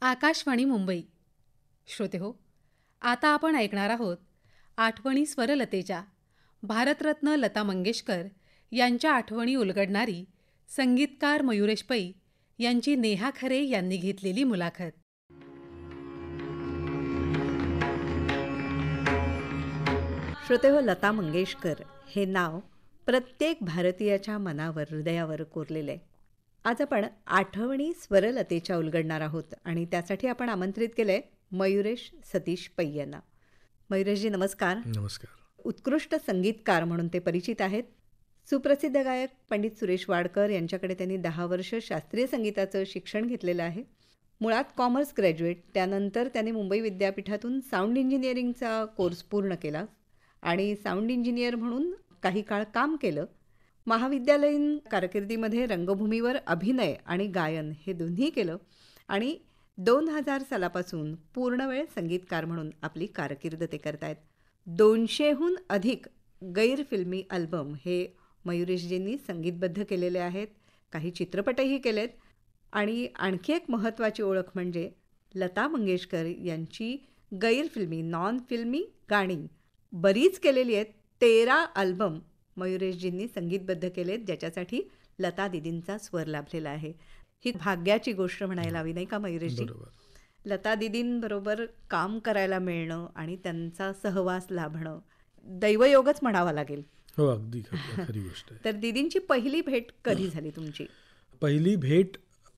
आकाशवाणी मुंबई. श्रोतेहो, आता आपण ऐकणार आहोत आठवणी स्वरलतेच्या. भारतरत्न लता मंगेशकर यांच्या आठवणी उलगडणारी संगीतकार मयुरेश पै यांची नेहा खरे यांनी घेतलेली मुलाखत. श्रोतेहो, लता मंगेशकर हे नाव प्रत्येक भारतीयाच्या मनावर, हृदयावर कोरलेलं आहे. आज आपण आठवणी स्वरलतेच्या उलगडणार आहोत आणि त्यासाठी आपण आमंत्रित केलं आहे मयुरेश सतीश पै यांना. मयुरेशजी नमस्कार. नमस्कार. उत्कृष्ट संगीतकार म्हणून ते परिचित आहेत. सुप्रसिद्ध गायक पंडित सुरेश वाडकर यांच्याकडे त्यांनी 10 वर्ष शास्त्रीय संगीताचं शिक्षण घेतलेलं आहे. मुळात कॉमर्स ग्रॅज्युएट, त्यानंतर त्यांनी मुंबई विद्यापीठातून साऊंड इंजिनिअरिंगचा कोर्स पूर्ण केला आणि साऊंड इंजिनियर म्हणून काही काळ काम केलं. महाविद्यालयीन कारकिर्दीमध्ये रंगभूमीवर अभिनय आणि गायन हे दोन्ही केलं आणि 2000 सालापासून पूर्णवेळ संगीतकार म्हणून आपली कारकीर्द ते करतायत. 200हून अधिक गैरफिल्मी अल्बम हे मयुरेशजींनी संगीतबद्ध केलेले आहेत. काही चित्रपटही केलेत आणि आणखी एक महत्त्वाची ओळख म्हणजे लता मंगेशकर यांची गैरफिल्मी, नॉन फिल्मी गाणी बरीच केलेली आहेत. 13 अल्बम मयुरेशजींनी संगीतबद्ध केलेत, ज्याच्यासाठी लता दिदींचा स्वर लाभलेला आहे. ही भाग्याची गोष्ट म्हणायला हवी, नाही का मयुरेशजी? लता दिदींबरोबर काम करायला मिळणं आणि त्यांचा सहवास लाभणं दैवयोगच म्हणावा लागेल. हो, अगदी खरी गोष्ट आहे. तर दिदींची पहिली भेट कधी झाली तुमची? पहिली भेट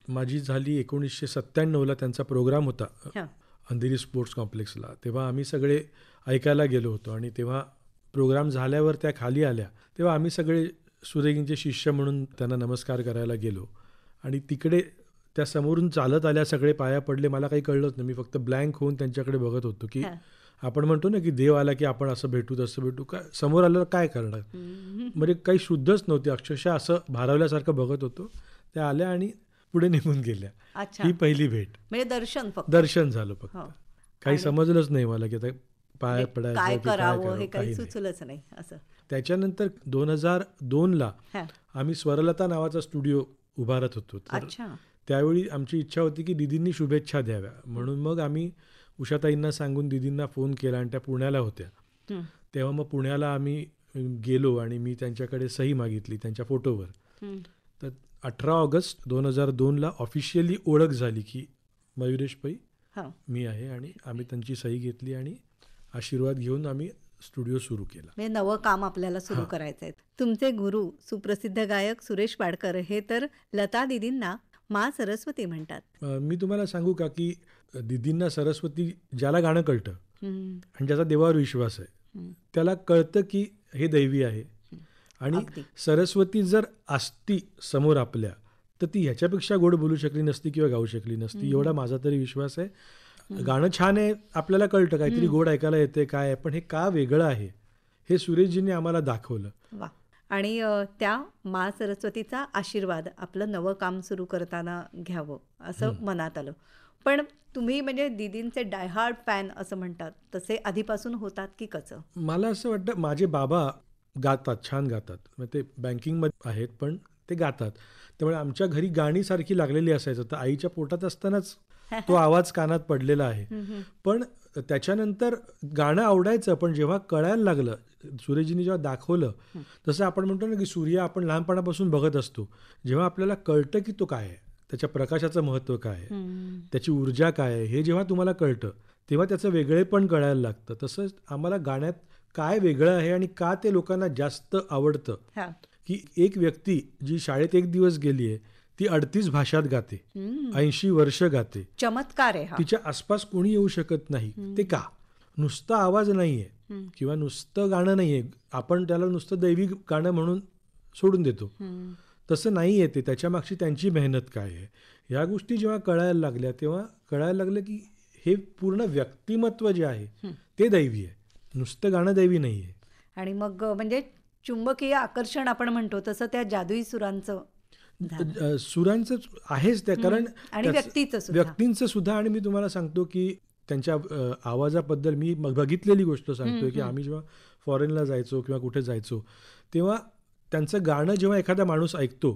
माझी झाली 1997ला. त्यांचा प्रोग्राम होता अंधेरी स्पोर्ट्स कॉम्प्लेक्सला. तेव्हा आम्ही सगळे ऐकायला गेलो होतो आणि तेव्हा प्रोग्राम झाल्यावर त्या खाली आल्या तेव्हा आम्ही सगळे सुरेगींचे शिष्य म्हणून त्यांना नमस्कार करायला गेलो आणि तिकडे त्या समोरून चालत आल्या, सगळे पाया पडले. मला काही कळलंच नाही. मी फक्त ब्लँक होऊन त्यांच्याकडे बघत होतो की आपण म्हणतो ना की देव आला की आपण असं भेटू तसं भेटू, काय समोर आलं काय करणार. म्हणजे काही शुद्धच नव्हती, अक्षरशः असं भारावल्यासारखं बघत होतो. त्या आल्या आणि पुढे निघून गेल्या. ही पहिली भेट. म्हणजे दर्शन झालं फक्त. काही समजलंच नाही मला की आता पाया पडायचं काय करावं हे काही सुचलंच नाही असं. त्याच्यानंतर 2002ला आम्ही स्वरलता नावाचा स्टुडिओ उभारत होतो. तर त्यावेळी आमची इच्छा होती की दीदींनी शुभेच्छा द्याव्या म्हणून मग आम्ही उषाताईंना सांगून दीदींना फोन केला आणि त्या पुण्याला होत्या. तेव्हा मग पुण्याला आम्ही गेलो आणि मी त्यांच्याकडे सही मागितली त्यांच्या फोटोवर. तर 18 ऑगस्ट 2002ला ऑफिशियली ओळख झाली की मयुरेश पै मी आहे आणि आम्ही त्यांची सही घेतली आणि आशीर्वाद घेऊन आम्ही स्टुडिओ सुरू केला. म्हणजे नवं काम आपल्याला सुरू करायचं आहे. तुमचे गुरु सुप्रसिद्ध गायक सुरेश वाडकर हे तर लता दिदींना मा सरस्वती म्हणतात. मी तुम्हाला सांगू का की दिदींना सरस्वती, ज्याला गाणं कळतं आणि ज्याचा देवावर विश्वास आहे त्याला कळतं की हे दैवी आहे. आणि सरस्वती जर असती समोर आपल्या तर ती ह्याच्यापेक्षा गोड बोलू शकली नसती किंवा गाऊ शकली नसती, एवढा माझा तरी विश्वास आहे. गाणं छान आहे, आपल्याला कळतं काहीतरी गोड ऐकायला येते काय आहे, पण हे का वेगळं आहे हे सुरेशजींनी आम्हाला दाखवलं. वा. आणि त्या मा सरस्वतीचा आशीर्वाद आपलं नवं काम सुरू करताना घ्यावं असं मनात आलं. पण तुम्ही म्हणजे दीदींचे डायहार्ड फॅन असं म्हणतात, तसे आधीपासून होतात की कसं? मला असं वाटतं माझे बाबा गातात, छान गातात. म्हणजे ते बँकिंगमध्ये आहेत पण ते गातात. त्यामुळे आमच्या घरी गाणी सारखी लागलेली असायचं. तर आईच्या पोटात असतानाच तो आवाज कानात पडलेला आहे. पण त्याच्यानंतर गाणं आवडायचं, पण जेव्हा कळायला लागलं, सूर्यजींनी जेव्हा दाखवलं, तसं आपण म्हणतो ना की सूर्य आपण लहानपणापासून बघत असतो. जेव्हा आपल्याला कळतं की तो काय आहे, त्याच्या प्रकाशाचं महत्त्व काय आहे, त्याची ऊर्जा काय आहे, हे जेव्हा तुम्हाला कळतं तेव्हा त्याचं वेगळेपण कळायला लागतं. तसंच आम्हाला गाण्यात काय वेगळं आहे आणि का ते लोकांना जास्त आवडतं की एक व्यक्ती जी शाळेत 1 दिवस गेली आहे ती 38 भाषात गाते, 80 वर्ष गाते. चमत्कार आहे. तिच्या आसपास कोणी येऊ शकत नाही. ते का? नुसता आवाज नाहीये किंवा नुसतं गाणं नाहीये, आपण त्याला नुसतं दैवी गाणं म्हणून सोडून देतो. तसं नाही आहे. ते त्याच्या मागची त्यांची मेहनत काय आहे, ह्या गोष्टी जेव्हा कळायला लागल्या तेव्हा कळायला लागलं की हे पूर्ण व्यक्तिमत्व जे आहे ते दैवी आहे, नुसतं गाणं दैवी नाही आहे. आणि मग म्हणजे चुंबकीय आकर्षण आपण म्हणतो तसं त्या जादुई सुरांचं आहेच त्या. कारण व्यक्तींचं सुद्धा. आणि मी तुम्हाला सांगतो की त्यांच्या आवाजाबद्दल मी बघितलेली गोष्ट सांगतोय की आम्ही जेव्हा फॉरेनला जायचो किंवा कुठे जायचो तेव्हा त्यांचं गाणं जेव्हा एखादा माणूस ऐकतो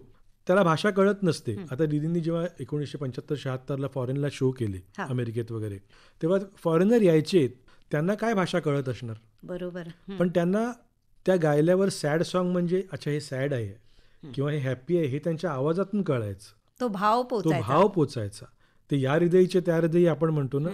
त्याला भाषा कळत नसते. आता दीदींनी जेव्हा 1975-76ला फॉरेनला शो केले हा. अमेरिकेत वगैरे, तेव्हा फॉरेनर यायचे, त्यांना काय भाषा कळत असणार, बरोबर. पण त्यांना त्या गायल्यावर सॅड सॉन्ग म्हणजे अच्छा हे सॅड आहे किंवा हे हॅप्पी आहे हे त्यांच्या आवाजातून कळायचं. तो भाव तो पोचायचा. भाव पोचायचा. ते या हृदयीचे त्या हृदयी आपण म्हणतो ना,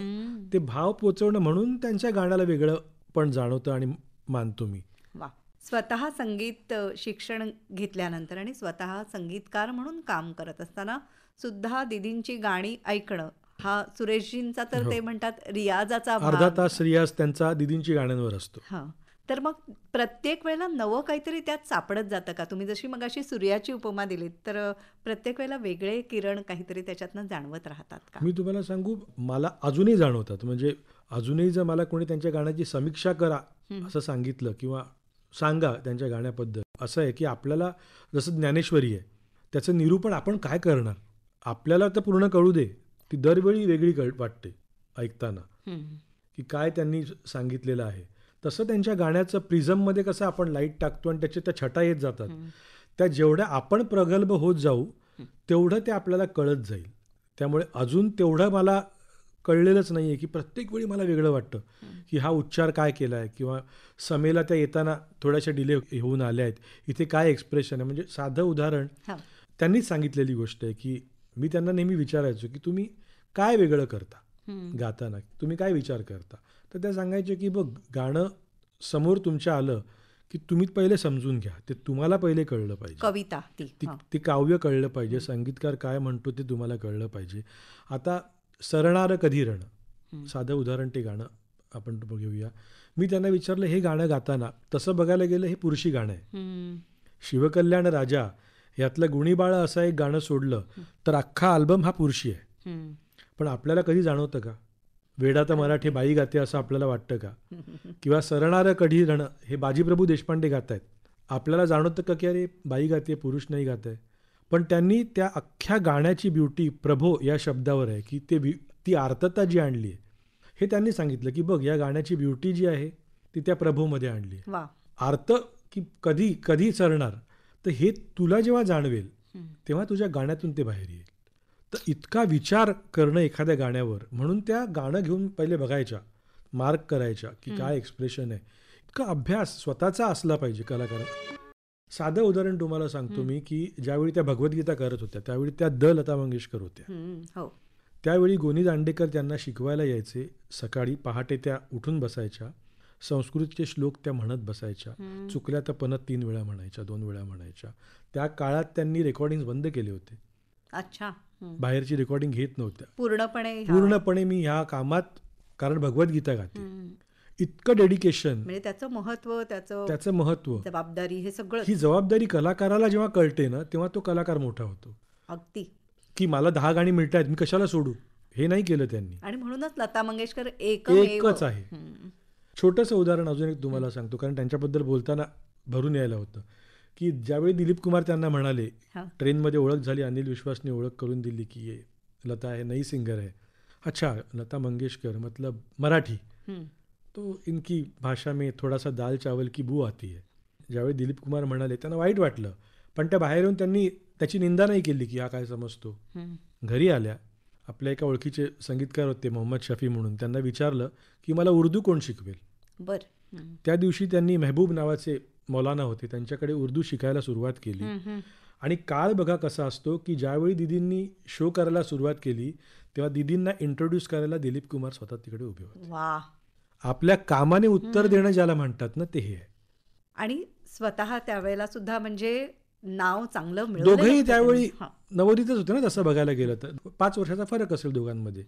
ते भाव पोचवणं, म्हणून त्यांच्या गाण्याला वेगळं पण जाणवतं आणि मानतो मी. वा. स्वतः संगीत शिक्षण घेतल्यानंतर आणि स्वतः संगीतकार म्हणून काम करत असताना सुद्धा दीदींची गाणी ऐकणं हा सुरेशजींचा तर ते म्हणतात रियाजाचा अर्धा भाग. तास रियाज त्यांचा दीदींची गाण्यांवर असतो. हां. तर मग प्रत्येक वेळेला नवं काहीतरी त्यात सापडत जातं का? तुम्ही जशी मगाशी सूर्याची उपमा दिलीत, तर प्रत्येक वेळेला वेगळे किरण काहीतरी त्याच्यातनं जाणवत राहतात का? मी तुम्हाला सांगू, मला अजूनही जाणवतात. म्हणजे अजूनही जर मला कोणी त्यांच्या गाण्याची समीक्षा करा असं सांगितलं किंवा सांगा त्यांच्या गाण्याबद्दल, असं आहे की आपल्याला जसं ज्ञानेश्वरी आहे त्याचं निरूपण आपण काय करणार, आपल्याला तर पूर्ण कळू दे, ती दरवेळी वेगळी वाटते ऐकताना की काय त्यांनी सांगितलेलं आहे. तसं त्यांच्या गाण्याचं प्रिझममध्ये कसं आपण लाईट टाकतो आणि त्याच्या त्या छटा येत जातात, त्या जेवढ्या आपण प्रगल्भ होत जाऊ तेवढं ते आपल्याला कळत जाईल. त्यामुळे अजून तेवढं मला कळलेलंच नाही आहे की प्रत्येक वेळी मला वेगळं वाटतं की हा उच्चार काय केला आहे किंवा समेला त्या येताना थोड्याशा डिले होऊन आल्या आहेत, इथे काय एक्सप्रेशन आहे. म्हणजे साधं उदाहरण त्यांनीच सांगितलेली गोष्ट आहे की मी त्यांना नेहमी विचारायचो की तुम्ही काय वेगळं करता गाताना, तुम्ही काय विचार करता. तर त्या सांगायचे की बघ, गाणं समोर तुमच्या आलं की तुम्ही पहिले समजून घ्या, ते तुम्हाला पहिले कळलं पाहिजे, कविता ती काव्य कळलं पाहिजे, संगीतकार काय म्हणतो ते तुम्हाला कळलं पाहिजे. आता सरणारं कधी रण, साधं उदाहरण ते गाणं आपण घेऊया. मी त्यांना विचारलं हे गाणं गाताना, तसं बघायला गेलं हे पुरुषी गाणं आहे. शिवकल्याण राजा यातलं गुणीबाळ असं एक गाणं सोडलं तर अख्खा अल्बम हा पुरुषी आहे. पण आपल्याला कधी जाणवतं का वेडा तर मराठी बाई गाते असं आपल्याला वाटतं का? किंवा सरणारं कधी रण हे बाजीप्रभू देशपांडे गात आहेत, आपल्याला जाणवतं का की अरे बाई गाते पुरुष नाही गात आहे? पण त्यांनी त्या अख्ख्या गाण्याची ब्युटी प्रभो या शब्दावर आहे की ती आर्तता जी आणली आहे हे त्यांनी सांगितलं की बघ, या गाण्याची ब्युटी जी आहे ती त्या प्रभोमध्ये आणली आहे. आर्त की कधी कधी सरणार, तर हे तुला जेव्हा जाणवेल तेव्हा तुझ्या गाण्यातून ते बाहेर येईल. तर इतका विचार करणं एखाद्या गाण्यावर, म्हणून त्या गाणं घेऊन पहिले बघायच्या, मार्क करायच्या की काय एक्सप्रेशन आहे. इतका अभ्यास स्वतःचा असला पाहिजे कलाकारांना. साधं उदाहरण तुम्हाला सांगतो मी की ज्यावेळी त्या भगवद्गीता करत होत्या त्यावेळी त्या लता मंगेशकर होत्या. त्यावेळी गोनी दांडेकर त्यांना शिकवायला यायचे. सकाळी पहाटे त्या उठून बसायच्या, संस्कृतचे श्लोक त्या म्हणत बसायच्या, चुकल्या तर पणत 3 वेळा म्हणायच्या, 2 वेळा म्हणायच्या. त्या काळात त्यांनी रेकॉर्डिंग बंद केले होते. अच्छा. बाहेरची रेकॉर्डिंग घेत नव्हत्या पूर्णपणे मी ह्या कामात, कारण भगवद्गीता गाते. इतकं डेडिकेशन, म्हणजे त्याचं महत्व, जबाबदारी, हे सगळं. ही जबाबदारी कलाकाराला जेव्हा कळते ना तेव्हा तो कलाकार मोठा होतो. अगदी. की मला 10 गाणी मिळत आहेत, मी कशाला सोडू, हे नाही केलं त्यांनी. आणि म्हणूनच लता मंगेशकर एकच आहे. छोटंसं उदाहरण अजून एक तुम्हाला सांगतो, कारण त्यांच्याबद्दल बोलताना भरून यायला होतं की ज्यावेळी दिलीप कुमार त्यांना म्हणाले, ट्रेनमध्ये ओळख झाली, अनिल विश्वासने ओळख करून दिली की ये लता है, नई सिंगर है. अच्छा, लता मंगेशकर मतलब मराठी, तो इनकी भाषा में थोड़ा सा दाल चावल की बू आती है. ज्यावेळी दिलीप कुमार म्हणाले त्यांना वाईट वाटलं, पण त्या बाहेर येऊन त्यांनी त्याची निंदा नाही केली की हा काय समजतो. घरी आल्या, आपल्या एका ओळखीचे संगीतकार होते मोहम्मद शफी म्हणून, त्यांना विचारलं की मला उर्दू कोण शिकवेल. त्या दिवशी त्यांनी मेहबूब नावाचे मौलाना होते, त्यांच्याकडे उर्दू शिकायला सुरुवात केली. आणि काळ बघा कसा असतो की ज्यावेळी दीदींनी शो करायला सुरुवात केली तेव्हा दीदींना इंट्रोड्यूस करायला दिलीप कुमार स्वतः तिकडे उभे होते. आपल्या कामाने उत्तर देणं ज्याला म्हणतात ना, ते हे आहे. आणि स्वतः त्यावेळेला सुद्धा म्हणजे नाव चांगलं मिळवलं. दोघंही त्यावेळी नवोदितच होते ना, तसं बघायला गेलं तर 5 वर्षाचा फरक असेल दोघांमध्ये.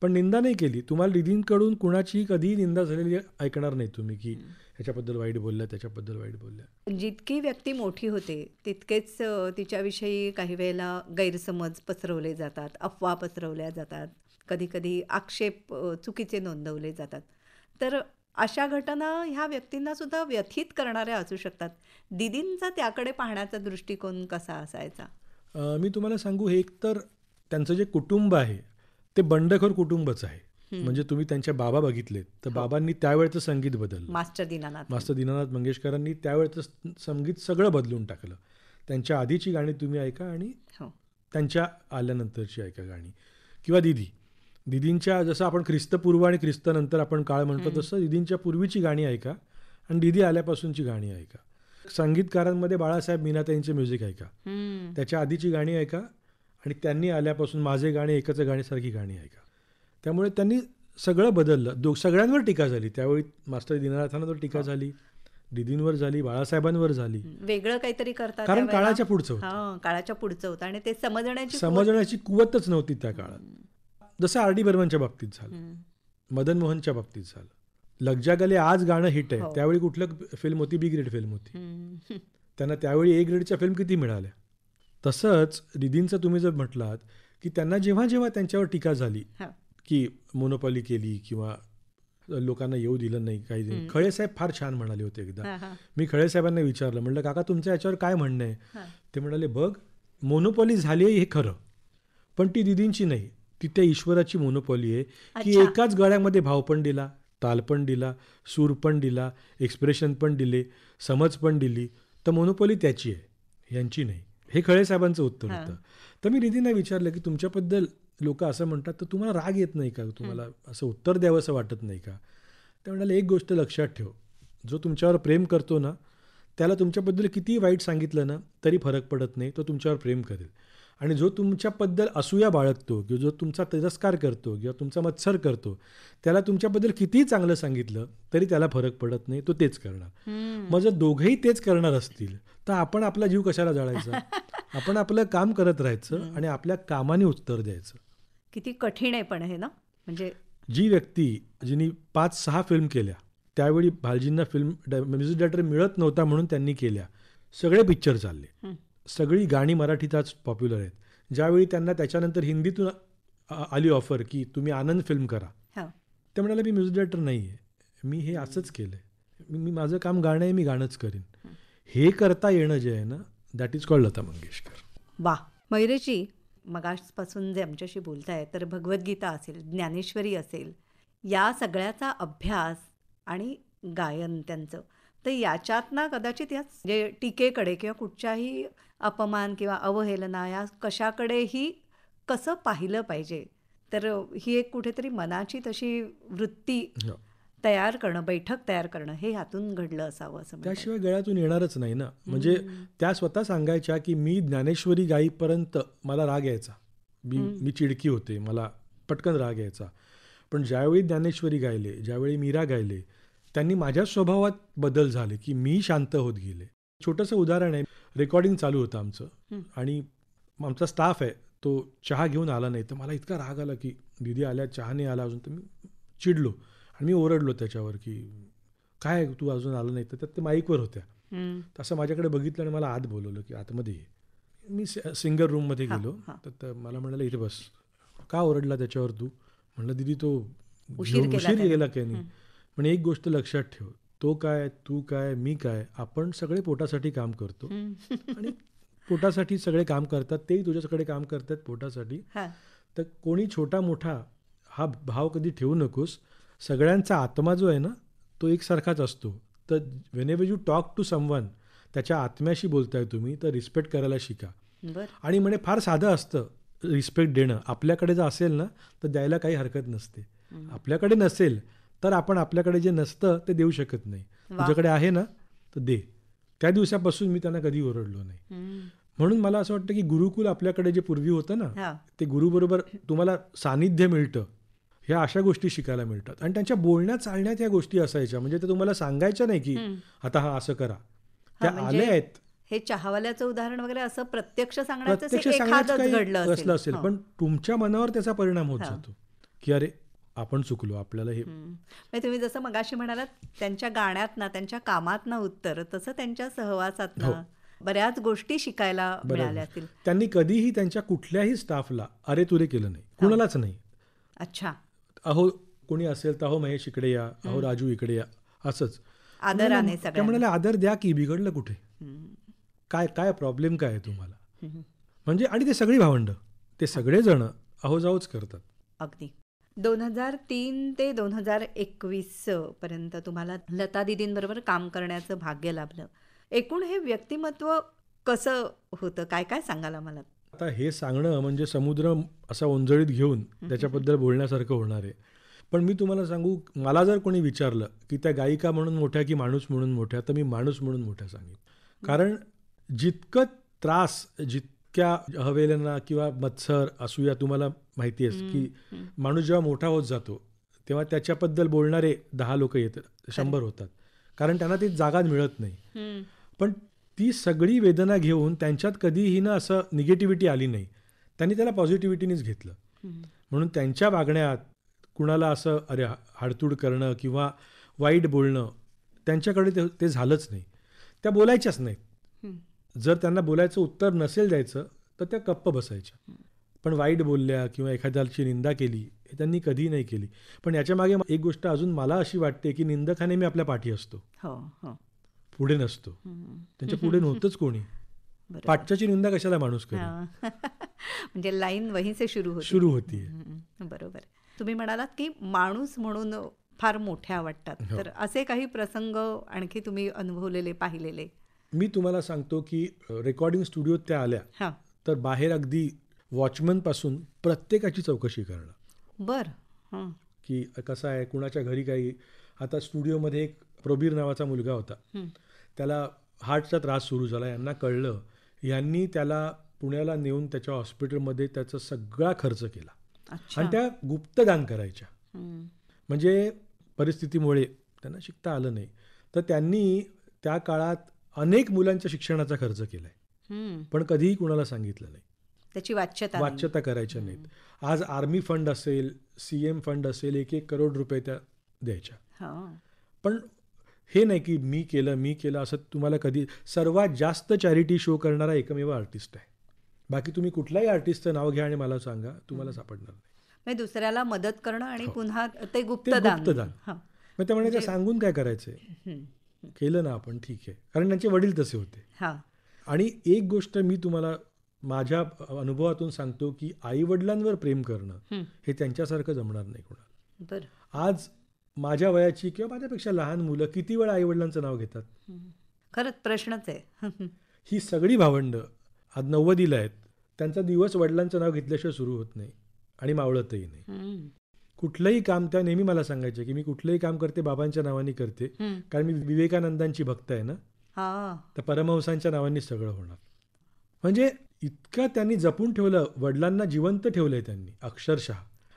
पण निंदा नाही केली. तुम्हाला दीदींकडून कुणाची कधीही निंदा झालेली ऐकणार नाही तुम्ही की ह्याच्याबद्दल वाईट बोलल्या, त्याच्याबद्दल वाईट बोलल्या. जितकी व्यक्ती मोठी होते तितकेच तिच्याविषयी काही वेळेला गैरसमज पसरवले जातात, अफवा पसरवल्या जातात, कधी कधी आक्षेप चुकीचे नोंदवले जातात. तर अशा घटना ह्या व्यक्तींना सुद्धा व्यथित करणाऱ्या असू शकतात. दीदींचा त्याकडे पाहण्याचा दृष्टिकोन कसा असायचा? मी तुम्हाला सांगू, हे एकतर त्यांचं जे कुटुंब आहे ते बंडखोर कुटुंबच आहे. म्हणजे तुम्ही त्यांच्या बाबा बघितलेत तर बाबांनी त्यावेळेचं संगीत बदललं. मास्टर दीनानाथ मंगेशकरांनी त्यावेळेचं संगीत सगळं बदलून टाकलं. त्यांच्या आधीची गाणी तुम्ही ऐका आणि हो. त्यांच्या आल्यानंतरची ऐका गाणी. किंवा दीदींच्या जसं आपण ख्रिस्तपूर्व आणि ख्रिस्तनंतर आपण काळ म्हणतो तसं दीदींच्या पूर्वीची गाणी ऐका आणि दीदी आल्यापासूनची गाणी ऐका. संगीतकारांमध्ये बाळासाहेब मीनाताईंचे म्युझिक ऐका, त्याच्या आधीची गाणी ऐका आणि त्यांनी आल्यापासून माझे गाणे एकच गाणीसारखी गाणी ऐका. त्यामुळे त्यांनी सगळं बदललं. सगळ्यांवर टीका झाली त्यावेळी. मास्टर दीनानाथांवर टीका झाली, दीदींवर झाली, बाळासाहेबांवर झाली. वेगळं काहीतरी करतात कारण काळाच्या पुढचं होतं. हां, काळाच्या पुढचं होतं आणि ते समजण्याची कुवतच नव्हती त्या काळात. जसं R.D. बर्मनच्या बाबतीत झालं, मदन मोहनच्या बाबतीत झालं. लग जा गले आज गाणं हिट आहे, त्यावेळी कुठलं फिल्म होती? बी ग्रेड फिल्म होती. त्यांना त्यावेळी A ग्रेडच्या फिल्म किती मिळाल्या. तसंच दीदींचं तुम्ही जर म्हटलात की त्यांना जेव्हा जेव्हा त्यांच्यावर टीका झाली की मोनोपॉली केली किंवा लोकांना येऊ दिलं नाही, काही नाही, खळेसाहेब फार छान म्हणाले होते एकदा. मी खळेसाहेबांना विचारलं, म्हटलं काका तुमचं याच्यावर काय म्हणणं आहे? ते म्हणाले, बघ मोनोपॉली झाली आहे हे खरं, पण ती दीदींची नाही, ती त्या ईश्वराची मोनोपॉली आहे की एकाच गळ्यामध्ये भाव पण दिला, ताल पण दिला, सूर पण दिला, एक्सप्रेशन पण दिले, समज पण दिली, तर मोनोपॉली त्याची आहे, यांची नाही. हे खळेसाहेबांचं उत्तर होतं. तर मी दीदींना विचारलं की तुमच्याबद्दल लोक असं म्हणतात तर तुम्हाला राग येत नाही का, तुम्हाला असं उत्तर द्यावं असं वाटत नाही का? ते म्हणाले, एक गोष्ट लक्षात ठेव, जो तुमच्यावर प्रेम करतो ना त्याला तुमच्याबद्दल किती वाईट सांगितलं ना तरी फरक पडत नाही, तो तुमच्यावर प्रेम करेल. आणि जो तुमच्याबद्दल असूया बाळगतो किंवा जो तुमचा तिरस्कार करतो किंवा तुमचा मत्सर करतो त्याला तुमच्याबद्दल कितीही चांगलं सांगितलं तरी त्याला फरक पडत नाही, तो तेच करणार. मग जर दोघंही तेच करणार असतील तर आपण आपला जीव कशाला जाळायचा? आपण आपलं काम करत राहायचं आणि आपल्या कामाने उत्तर द्यायचं. किती कठीण आहे पण हे ना. म्हणजे जी व्यक्ती जिनी 5-6 फिल्म केल्या, त्यावेळी भालजींना म्युझिक डायरेक्टर मिळत नव्हता म्हणून त्यांनी केल्या, सगळे पिक्चर चालले, सगळी गाणी मराठीत आज पॉप्युलर आहेत. ज्यावेळी त्यांना त्याच्यानंतर हिंदीतून आली ऑफर की तुम्ही आनंद फिल्म करा, ते म्हणाले मी म्युझिक डायरेक्टर नाही आहे, मी हे असंच केलं आहे, मी माझं काम गाणं आहे, मी गाणंच करीन. हे करता येणं जे आहे ना, that is called Lata Mangeshkar. वा. मयुरेशजी, मगासपासून जे आमच्याशी बोलताय तर भगवद्गीता असेल, ज्ञानेश्वरी असेल, या सगळ्याचा अभ्यास आणि गायन त्यांचं, तर याच्यात ना कदाचित या जे टीकेकडे किंवा कुठच्याही अपमान किंवा अवहेलना या कशाकडेही कसं पाहिलं पाहिजे, तर ही एक कुठेतरी मनाची तशी वृत्ती तयार करणं, बैठक तयार करणं, हे ह्यातून घडलं असावं असं. त्याशिवाय गळ्यातून येणारच नाही ना. म्हणजे त्या स्वतः सांगायच्या की मी ज्ञानेश्वरी गाईपर्यंत मला राग यायचा, मी चिडकी होते, मला पटकन राग यायचा. पण ज्यावेळी ज्ञानेश्वरी गायले, ज्यावेळी मीरा गायले, त्यांनी माझ्या स्वभावात बदल झाले की मी शांत होत गेले. छोटंसं उदाहरण आहे, रेकॉर्डिंग चालू होतं आमचं आणि आमचा स्टाफ आहे तो चहा घेऊन आला नाही, तर मला इतका राग आला की दीदी आल्या, चहा नाही आला अजून, तर मी चिडलो आणि मी ओरडलो त्याच्यावर की काय तू अजून आलं नाही. तर त्यात ते माईकवर होत्या, तसं माझ्याकडे बघितलं आणि मला आत बोलवलं की आतमध्ये ये. मी सिंगर रूममध्ये गेलो, तर मला म्हणाले इथे बस, का ओरडला त्याच्यावर तू? म्हणलं दीदी तो उशीर गेला काय नाही. पण एक गोष्ट लक्षात ठेव, तो काय, तू काय, मी काय, आपण सगळे पोटासाठी काम करतो आणि पोटासाठी सगळे काम करतात, तेही तुझ्याकडे काम करतात पोटासाठी. तर कोणी छोटा मोठा हा भाव कधी ठेवू नकोस. सगळ्यांचा आत्मा जो आहे ना तो एकसारखाच असतो. तर whenever you talk to someone, त्याच्या आत्म्याशी बोलताय तुम्ही, तर रिस्पेक्ट करायला शिका. आणि म्हणे फार साधं असतं रिस्पेक्ट देणं. आपल्याकडे जर असेल ना तर द्यायला काही हरकत नसते, आपल्याकडे नसेल तर आपण आपल्याकडे जे नसतं ते देऊ शकत नाही. तुझ्याकडे आहे ना तर दे. त्या दिवसापासून मी त्यांना कधी ओरडलो नाही. म्हणून मला असं वाटतं की गुरुकुल आपल्याकडे जे पूर्वी होतं ना, ते गुरुबरोबर तुम्हाला सानिध्य मिळतं, ह्या अशा गोष्टी शिकायला मिळतात. आणि त्यांच्या बोलण्यात चालण्यात ह्या गोष्टी असायच्या, म्हणजे ते तुम्हाला सांगायच्या नाही की आता हा असं करा, त्या आल्या आहेत. हे चहावाल्याचं उदाहरण वगैरे असं प्रत्यक्ष सांगण्याचं घडलं असेल, पण तुमच्या मनावर त्याचा परिणाम होत जातो की अरे आपण चुकलो, आपल्याला हे. तुम्ही जसं मगाशी म्हणालात त्यांच्या गाण्यात ना, त्यांच्या कामात ना उत्तर, तसं त्यांच्या सहवासात ना बऱ्याच गोष्टी शिकायला मिळाल्या असतील. त्यांनी कधीही त्यांच्या कुठल्याही स्टाफला अरे तुरे केलं नाही, कुणालाच नाही. अच्छा. अहो कोणी असेल तर अहो महेश इकडे या, अहो राजू इकडे या, असंच आदराने. त्या म्हणाले आदर द्या की, बिघडलं कुठे, काय काय प्रॉब्लेम काय आहे तुम्हाला. म्हणजे आणि ते सगळी भावंड, ते सगळेजण अहो जाऊच करतात. अगदी. 2003 ते 2021 पर्यंत तुम्हाला लता दीदींबरोबर काम करण्याचं भाग्य लाभलं. एकूण हे व्यक्तिमत्व कसं होतं, काय काय सांगाल आम्हाला? आता हे सांगणं म्हणजे समुद्र असा ओंजळीत घेऊन त्याच्याबद्दल बोलण्यासारखं होणार आहे. पण मी तुम्हाला सांगू, मला जर कोणी विचारलं की त्या गायिका म्हणून मोठ्या की माणूस म्हणून मोठ्या, तर मी माणूस म्हणून मोठ्या सांगेन. कारण जितकं त्रास, जितक्या हवेल्यांना किंवा मत्सर, असूया, तुम्हाला माहिती आहे की माणूस जेव्हा मोठा होत जातो तेव्हा त्याच्याबद्दल बोलणारे 10 लोक येतात, 100 होतात, कारण त्यांना ती जागा मिळत नाही. पण ती सगळी वेदना घेऊन त्यांच्यात कधीही ना असं निगेटिव्हिटी आली नाही, त्यांनी त्याला पॉझिटिव्हिटीनेच घेतलं. म्हणून त्यांच्या वागण्यात कुणाला असं अरे हाडतूड करणं किंवा वाईट बोलणं त्यांच्याकडे ते झालंच नाही. त्या बोलायच्याच नाहीत. जर त्यांना बोलायचं उत्तर नसेल द्यायचं तर त्या गप्प बसायच्या. पण वाईट बोलल्या किंवा एखाद्याची निंदा केली हे त्यांनी कधीही नाही केली. पण याच्यामागे एक गोष्ट अजून मला अशी वाटते की निंदक हा नेहमी आपल्या पाठी असतो, पुढे नसतो. त्यांच्या पुढे नव्हतंच कोणी. पाठच्याची निंदा कशाला माणूस करेल? म्हणजे लाईन वहीं से सुरू होती. बरोबर. तुम्ही म्हणालात की माणूस म्हणून फार मोठ्या वाटतात, तर असे काही प्रसंग आणखी तुम्ही अनुभवलेले, पाहिलेले? मी तुम्हाला सांगतो की रेकॉर्डिंग स्टुडिओत त्या आल्या तर बाहेर अगदी वॉचमन पासून प्रत्येकाची चौकशी करणं. बरं. की कसं आहे, कुणाच्या घरी काही. आता स्टुडिओमध्ये एक प्रबीर नावाचा मुलगा होता, त्याला हार्टचा त्रास सुरू झाला. यांना कळलं, यांनी त्याला पुण्याला नेऊन त्याच्या हॉस्पिटलमध्ये त्याचा सगळा खर्च केला. आणि त्या गुप्तदान करायच्या. म्हणजे परिस्थितीमुळे त्यांना शिकता आलं नाही, तर त्यांनी त्या काळात अनेक मुलांच्या शिक्षणाचा खर्च केलाय, पण कधीही कुणाला सांगितलं नाही. त्याची वाच्यता करायच्या नाहीत. आज आर्मी फंड असेल, CM फंड असेल, 1-1 करोड रुपये त्या द्यायच्या. पण हे नाही की मी केलं असं. तुम्हाला कधी सर्वात जास्त चॅरिटी शो करणारा एकमेव आर्टिस्ट आहे. बाकी तुम्ही कुठल्याही आर्टिस्टचं नाव घ्या आणि मला सांगा, तुम्हाला सापडणार नाही. दुसऱ्याला मदत करणं आणि पुन्हा ते गुप्तदान. मग त्या म्हणायचं सांगून काय करायचंय, केलं ना आपण, ठीक आहे. कारण त्यांचे वडील तसे होते. आणि एक गोष्ट मी तुम्हाला माझ्या अनुभवातून सांगतो की आई वडिलांवर प्रेम करणं हे त्यांच्यासारखं जमणार नाही कोणाला. आज माझ्या वयाची किंवा माझ्यापेक्षा लहान मुलं किती वेळा आई वडिलांचं नाव घेतात? खरंच प्रश्नच आहे. ही सगळी भावंड आज 90ला आहेत, त्यांचा दिवस वडिलांचं नाव घेतल्याशिवाय सुरू होत नाही आणि मावळतही नाही. कुठलंही काम त्या नेहमी मला सांगायचे की मी कुठलंही काम करते बाबांच्या नावाने करते, कारण मी विवेकानंदांची भक्त आहे ना, तर परमहंसांच्या नावाने सगळं होणार. म्हणजे इतकं त्यांनी जपून ठेवलं, वडिलांना जिवंत ठेवलंय त्यांनी अक्षरशः.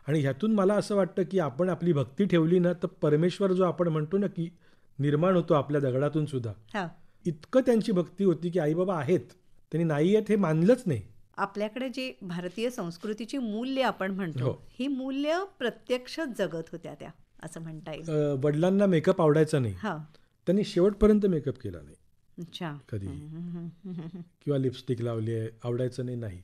आणि ह्यातून मला असं वाटतं की आपण आपली भक्ती ठेवली ना, तर परमेश्वर जो आपण म्हणतो ना की निर्माण होतो आपल्या दगडातून सुद्धा, इतकं त्यांची भक्ती होती की आई बाबा आहेत, त्यांनी नाही आहेत हे मानलंच नाही. आपल्याकडे जी भारतीय संस्कृतीची मूल्य आपण म्हणतो, ही मूल्य प्रत्यक्ष जगत होत्या त्या, असं म्हणता येईल. वडिलांना मेकअप आवडायचा नाही, त्यांनी शेवटपर्यंत मेकअप केला नाही कधी, किंवा लिपस्टिक लावली आहे आवडायचं नाही.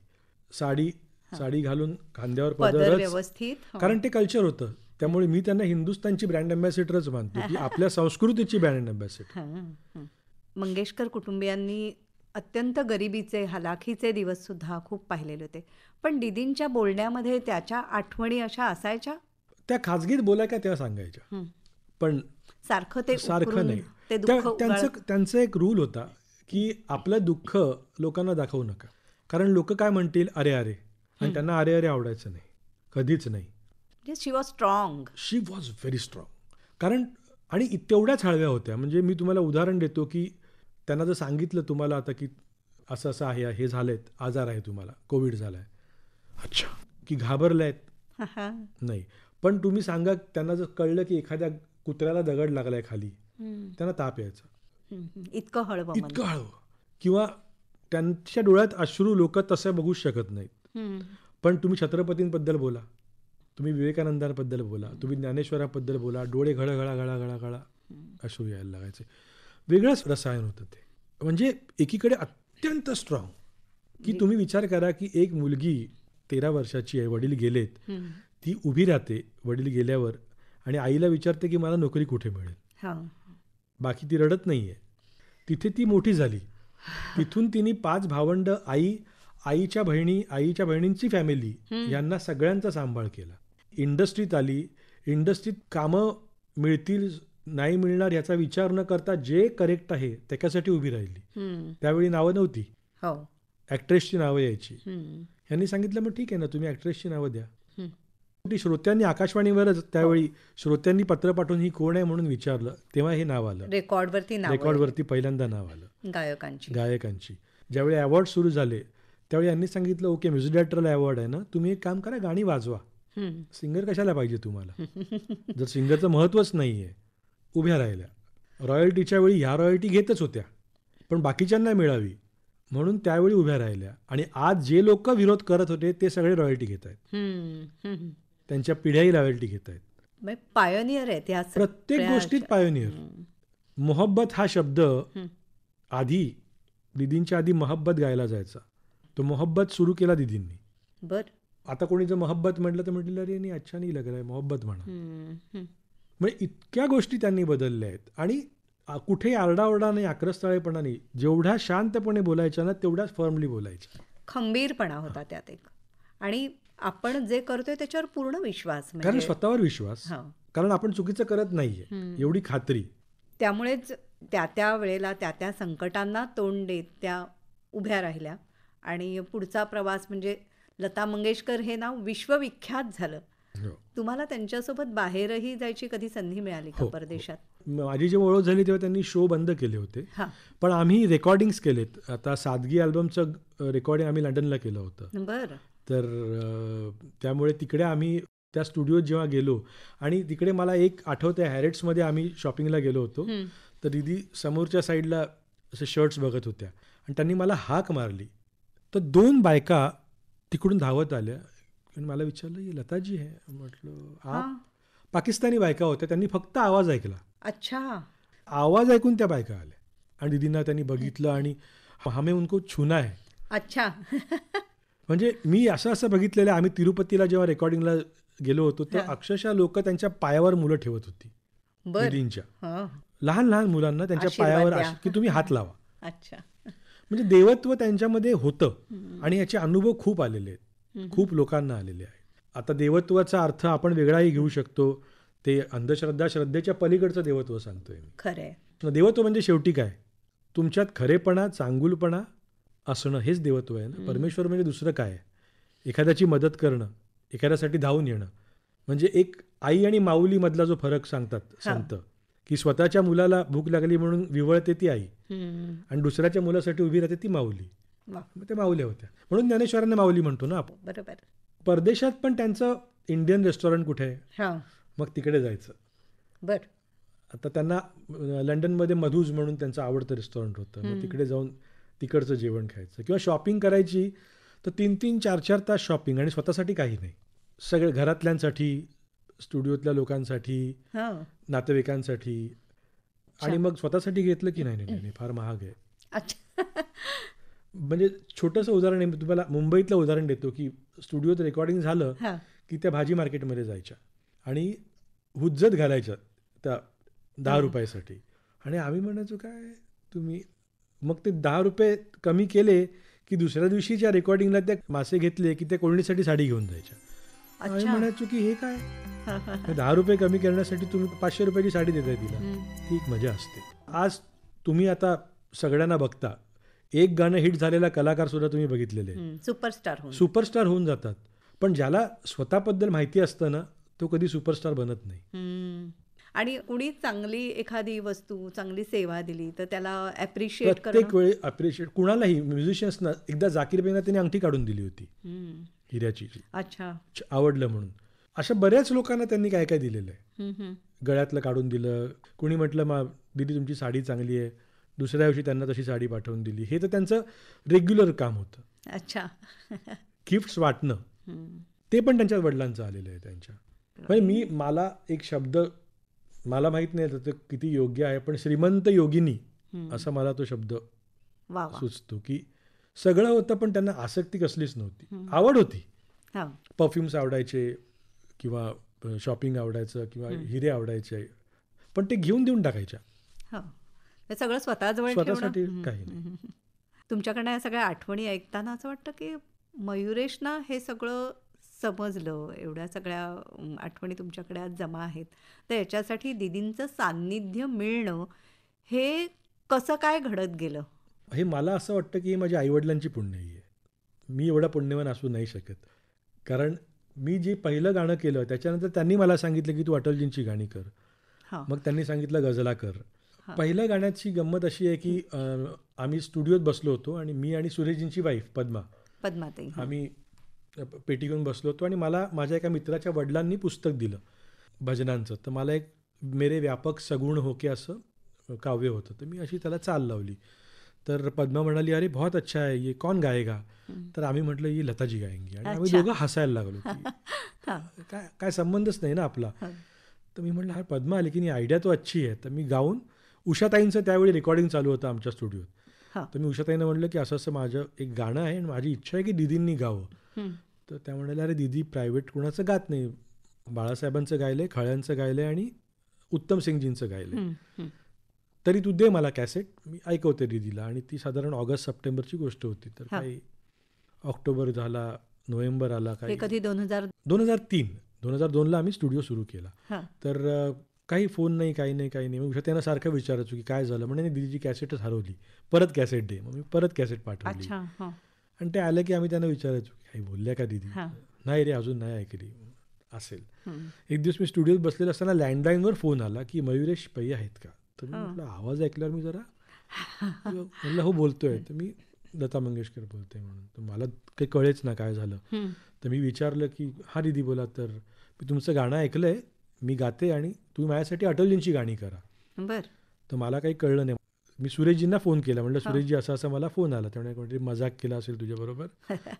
साडी घालून खांद्यावर पदर व्यवस्थित, कारण ते कल्चर होतं. त्यामुळे मी त्यांना हिंदुस्थानची ब्रँड अँबॅसेडरच मानतो की आपल्या संस्कृतीची ब्रँड अँबॅसेडर. मंगेशकर कुटुंबियांनी अत्यंत गरिबीचे, हलाखीचे दिवस सुद्धा खूप पाहिलेले होते. पण दीदींच्या बोलण्यामध्ये त्याच्या आठवणी अशा असायच्या? त्या खाजगीत बोलाय का तेव्हा सांगायच्या, पण सारखं नाही. त्यांचा एक रूल होता की आपलं दुःख लोकांना दाखवू नका, कारण लोक काय म्हणतील अरे अरे, आणि त्यांना अरे अरे आवडायचं नाही, कधीच नाही. She was strong. She was very strong. कारण आणि तेवढ्याच हळव्या होत्या. म्हणजे मी तुम्हाला उदाहरण देतो की त्यांना जर सांगितलं तुम्हाला आता की असं असं आहे, हे झालेत, आजार आहे, तुम्हाला कोविड झालाय, अच्छा, की घाबरलायत नाही. पण तुम्ही सांगा, त्यांना जर कळलं की एखाद्या कुत्र्याला दगड लागलाय खाली, त्यांना ताप यायचा. इतकं हळवं. किंवा त्यांच्या डोळ्यात अश्रू लोक तसं बघूच शकत नाहीत. पण तुम्ही छत्रपतींबद्दल बोला, तुम्ही विवेकानंदांबद्दल बोला, तुम्ही ज्ञानेश्वराबद्दल बोला, डोळे घळघळा घळा घळा घळा अश्रू यायला लागायचे. वेगळंच रसायन होतं ते. म्हणजे एकीकडे अत्यंत स्ट्रॉंग, की तुम्ही विचार करा की एक मुलगी 13 वर्षाची आहे, वडील गेलेत, ती उभी राहते वडील गेल्यावर आणि आईला विचारते की मला नोकरी कुठे मिळेल. बाकी ती रडत नाहीये. तिथे ती मोठी झाली. तिथून तिने 5 भावंड, आईच्या बहिणींची फॅमिली, यांना सगळ्यांचा सांभाळ केला. इंडस्ट्रीत आली, इंडस्ट्रीत कामं मिळतील नाही मिळणार याचा विचार न करता जे करेक्ट आहे त्याच्यासाठी उभी राहिली. त्यावेळी नावं नव्हती, हो. ॲक्ट्रेसची नावं यायची. हम्म. यांनी सांगितलं मग ठीक आहे ना, तुम्ही ॲक्ट्रेसची नावं द्या. हम्म. ती श्रोत्यांनी आकाशवाणीवरच त्यावेळी श्रोत्यांनी पत्र पाठवून ही कोण आहे म्हणून विचारलं, तेव्हा हे नाव आलं. रेकॉर्डवरती नाव रेकॉर्डवरती पहिल्यांदा नाव आलं गायकांची. गायकांची. ज्यावेळी अवॉर्ड सुरू झाले त्यावेळी यांनी सांगितलं ओके म्युझिक डायरेक्टरला अवॉर्ड आहे ना, तुम्ही एक काम करा, गाणी वाजवा. हम्म. सिंगर कशाला पाहिजे तुम्हाला? जर सिंगरचं महत्त्वच नाही आहे. उभ्या राहिल्या. रॉयल्टीच्या वेळी ह्या रॉयल्टी घेतच होत्या पण बाकीच्यांना मिळावी म्हणून त्यावेळी उभ्या राहिल्या. आणि आज जे लोक विरोध करत होते ते सगळे रॉयल्टी घेत आहेत. हम्म. हम्म. त्यांच्या पिढ्याही रॉयल्टी घेत आहेत. म्हणजे पायोनियर आहेत ह्या प्रत्येक सगळ्या गोष्टीत पायोनियर. मोहब्बत हा शब्द आधी दीदींच्या आधी मोहब्बत गायला जायचा. तो मोहब्बत सुरू केला दीदींनी. बर. आता कोणी जर मोहब्बत म्हटलं तर म्हटलं अरे नाही अच्छा नाही लग रहा है, मोहब्बत म्हणा. म्हणजे इतक्या गोष्टी त्यांनी बदलल्या आहेत. आणि कुठेही आरडाओरडा नाही, आक्रस्ताळेपणा नाही. जेवढ्या शांतपणे बोलायच्या ना तेवढ्याच फर्मली बोलायच्या. खंबीरपणा होता त्यात एक. आणि आपण जे करतोय त्याच्यावर पूर्ण विश्वास. कारण स्वतःवर विश्वास, हो. कारण आपण चुकीचं करत नाहीये एवढी खात्री. त्यामुळेच त्या त्या वेळेला त्या त्या संकटांना तोंड देत त्या उभ्या राहिल्या. आणि पुढचा प्रवास म्हणजे लता मंगेशकर हे नाव विश्वविख्यात झालं. हो. तुम्हाला त्यांच्यासोबत बाहेरही जायची कधी संधी मिळाली का परदेशात? माझी जेव्हा ओळख झाली तेव्हा त्यांनी शो बंद केले होते. हां. पण आम्ही रेकॉर्डिंग्स केलेत. आता सादगी अल्बमचं रेकॉर्डिंग आम्ही लंडनला केलं होतं. बरं. तर त्यामुळे तिकडे आम्ही त्या स्टुडिओत जेव्हा गेलो आणि तिकडे मला एक आठवतं आहे, हॅरेट्समध्ये आम्ही शॉपिंगला गेलो होतो. तर दीदी समोरच्या साईडला असे शर्ट्स बघत होत्या आणि त्यांनी मला हाक मारली. तर 2 बायका तिकडून धावत आल्या आणि मला विचारलं ही लताजी आहे. म्हटलं हां. पाकिस्तानी बायका होत्या. त्यांनी फक्त आवाज ऐकला. अच्छा. आवाज ऐकून त्या बायका आल्या आणि दीदींना त्यांनी बघितलं आणि हमें उनको छूना है. अच्छा. म्हणजे मी असं बघितलेलं. आम्ही तिरुपतीला जेव्हा रेकॉर्डिंगला गेलो होतो तर अक्षरशः लोक त्यांच्या पायावर मुलं ठेवत होती दीदींच्या. हां. लहान लहान मुलांना त्यांच्या आशीर्वाद पायावर द्या. की तुम्ही हात लावा. अच्छा. म्हणजे देवत्व त्यांच्यामध्ये होतं आणि याचे अनुभव खूप आलेले आहेत. खूप लोकांना आलेले आहेत. आता देवत्वाचा अर्थ आपण वेगळाही घेऊ शकतो. ते अंधश्रद्धा श्रद्धेच्या पलीकडचं देवत्व सांगतोय मी. खरंय. देवत्व म्हणजे शेवटी काय, तुमच्यात खरेपणा चांगुलपणा असणं हेच देवत्व आहे ना. परमेश्वर म्हणजे दुसरं काय आहे? एखाद्याची मदत करणं, एखाद्यासाठी धावून येणं. म्हणजे एक आई आणि माऊली मधला जो फरक सांगतात संत, की स्वतःच्या मुलाला भूक लागली म्हणून विवळते ती आई आणि दुसऱ्याच्या मुलासाठी उभी राहते ती माऊली. मग त्या माऊल्या होत्या म्हणून ज्ञानेश्वरांना माऊली म्हणतो ना आपण. बरोबर. परदेशात पण त्यांचं इंडियन रेस्टॉरंट कुठे आहे, हां. मग तिकडे जायचं. बरं. आता त्यांना लंडनमध्ये मधूज म्हणून त्यांचं आवडतं रेस्टॉरंट होतं. मग तिकडे जाऊन तिकडचं जेवण खायचं. किंवा शॉपिंग करायची तर 3-3, 4-4 तास शॉपिंग आणि स्वतःसाठी काही नाही. सगळे घरातल्यांसाठी, स्टुडिओतल्या लोकांसाठी, नातेवाईकांसाठी. आणि मग स्वतःसाठी घेतलं की नाही फार महाग आहे. अच्छा. म्हणजे छोटंसं उदाहरण आहे, तुम्हाला मुंबईतलं उदाहरण देतो की स्टुडिओत रेकॉर्डिंग झालं की त्या भाजी मार्केटमध्ये जायच्या आणि हुज्जत घालायच्या त्या 10 रुपयासाठी. आणि आम्ही म्हणायचो काय तुम्ही, मग ते 10 रुपये कमी केले की दुसऱ्या दिवशीच्या रेकॉर्डिंगला त्या मासे घेतले की त्या कोळणीसाठी साडी घेऊन जायच्या. आम्ही म्हणायचो की हे काय 10 रुपये कमी करण्यासाठी तुम्ही 500 रुपयाची साडी देताय तिला. ती एक मजा असते. आज तुम्ही आता सगळ्यांना बघता, एक गाणं हिट झालेला कलाकार सुद्धा तुम्ही बघितलेले सुपरस्टार होऊन जातात. पण ज्याला स्वतःबद्दल माहिती असतं ना तो कधी सुपरस्टार बनत नाही. आणि कुणी चांगली एखादी वस्तू, चांगली सेवा दिली तर त्याला ॲप्रिशिएट प्रत्येक वेळी ॲप्रिशिएट. कुणालाही म्युझिशियन्सना एकदा जाकीर बेना त्यांनी अंगठी काढून दिली होती हिऱ्याची. अच्छा. आवडलं म्हणून. अशा बऱ्याच लोकांना त्यांनी काय काय दिलेलं आहे. गळ्यातलं काढून दिलं. कुणी म्हटलं दीदी तुमची साडी चांगली आहे, दुसऱ्या दिवशी त्यांना तशी साडी पाठवून दिली. हे तर त्यांचं रेग्युलर काम होतं. अच्छा. गिफ्ट्स वाटणं ते पण त्यांच्या वडिलांचं आलेलं आहे त्यांच्या. म्हणजे मला एक शब्द मला माहित नाही तर किती योग्य आहे, पण श्रीमंत योगिनी असा मला तो शब्द सुचतो. की सगळं होतं पण त्यांना आसक्ती कसलीच नव्हती. आवड होती. परफ्युम्स आवडायचे किंवा शॉपिंग आवडायचं किंवा हिरे आवडायचे, पण ते घेऊन देऊन टाकायच्या. सगळं स्वतःजवळ स्वतःसाठी काही नाही. तुमच्याकडनं या सगळ्या आठवणी ऐकताना असं वाटतं की मयुरेशना हे सगळं समजलं, एवढ्या सगळ्या आठवणी तुमच्याकडे आज जमा आहेत, तर याच्यासाठी दीदींचं सान्निध्य मिळणं हे कसं काय घडत गेलं? हे मला असं वाटतं की ही माझ्या आईवडिलांची पुण्याई आहे. मी एवढा पुण्यवान असू नाही शकत. कारण मी जे पहिलं गाणं केलं त्याच्यानंतर त्यांनी मला सांगितलं की तू अटलजींची गाणी कर. हां मग त्यांनी सांगितलं गझला कर. हां पहिल्या गाण्याची गंमत अशी आहे की आम्ही स्टुडिओत बसलो होतो आणि मी आणि सुरेशजींची वाईफ पद्मा पद्माताई. हां आम्ही पेटी घेऊन बसलो होतो आणि मला माझ्या एका मित्राच्या वडिलांनी पुस्तक दिलं भजनांचं. तर मला एक मेरे व्यापक सगुण होके असं काव्य होतं. तर मी अशी त्याला चाल लावली. तर पद्मा म्हणाली अरे बहुत अच्छा है ये कौन गाएगा. तर आम्ही म्हटलं ही लताजी गाएंगी आणि आम्ही अच्छा. दोघं हसायला लागलो की हां काय काय संबंधच नाही ना आपला. हां तर मी म्हटलं हा पद्मा आली की नाही आयडिया तो अच्छी आहे. तर मी गाऊन उषाताईंचं त्यावेळी रेकॉर्डिंग चालू होतं आमच्या स्टुडिओत. हां तर मी उषाताईंना म्हटलं की असं असं माझं एक गाणं आहे आणि माझी इच्छा आहे की दीदींनी गावं. हं. तर त्या म्हणाल्या अरे दीदी प्रायव्हेट कुणाचं गात नाही. बाळासाहेबांचं गायलं आहे, खळ्यांचं गायलं आहे आणि उत्तम सिंगजींचं गायलं आहे. हं, हं. तरी तू दे मला कॅसेट, मी ऐकवते दीदीला. आणि ती साधारण ऑगस्ट सप्टेंबरची गोष्ट होती. तर हां. काही ऑक्टोबर झाला, नोव्हेंबर आला, हे काही कधी 2000? 2002ला आम्ही स्टुडिओ सुरू केला. हां तर काही फोन नाही, काही नाही, काही नाही. मग त्यांना सारखं विचारायचो की काय झालं. म्हणे दीदीची कॅसेटच हरवली, परत कॅसेट दे. मग मी परत कॅसेट पाठवली. अच्छा. हां आणि ते आलं की आम्ही त्यांना विचारायचो काही बोलल्या का दीदी. हां नाही रे अजून नाही ऐकली असेल. हं. एक दिवस मी स्टुडिओत बसलेला असताना लँडलाईनवर फोन आला की मयुरेश पै आहेत का. तर मी हां. म्हटलं आवाज ऐकल्यावर मी जरा म्हटलं हो बोलतोय. तर मी लता मंगेशकर बोलतोय म्हणून. तर मला काही कळेच ना काय झालं. हं. तर मी विचारलं की हा दीदी बोला. तर मी तुमचं गाणं ऐकलं आहे, मी गाते आणि तुम्ही माझ्यासाठी अटलजींची गाणी करा. बर. तर मला काही कळलं नाही. मी सुरेशजींना फोन केला. म्हटलं हां. सुरेशजी असं असं मला फोन आला. त्यामुळे कोणतरी मजाक केला असेल तुझ्याबरोबर.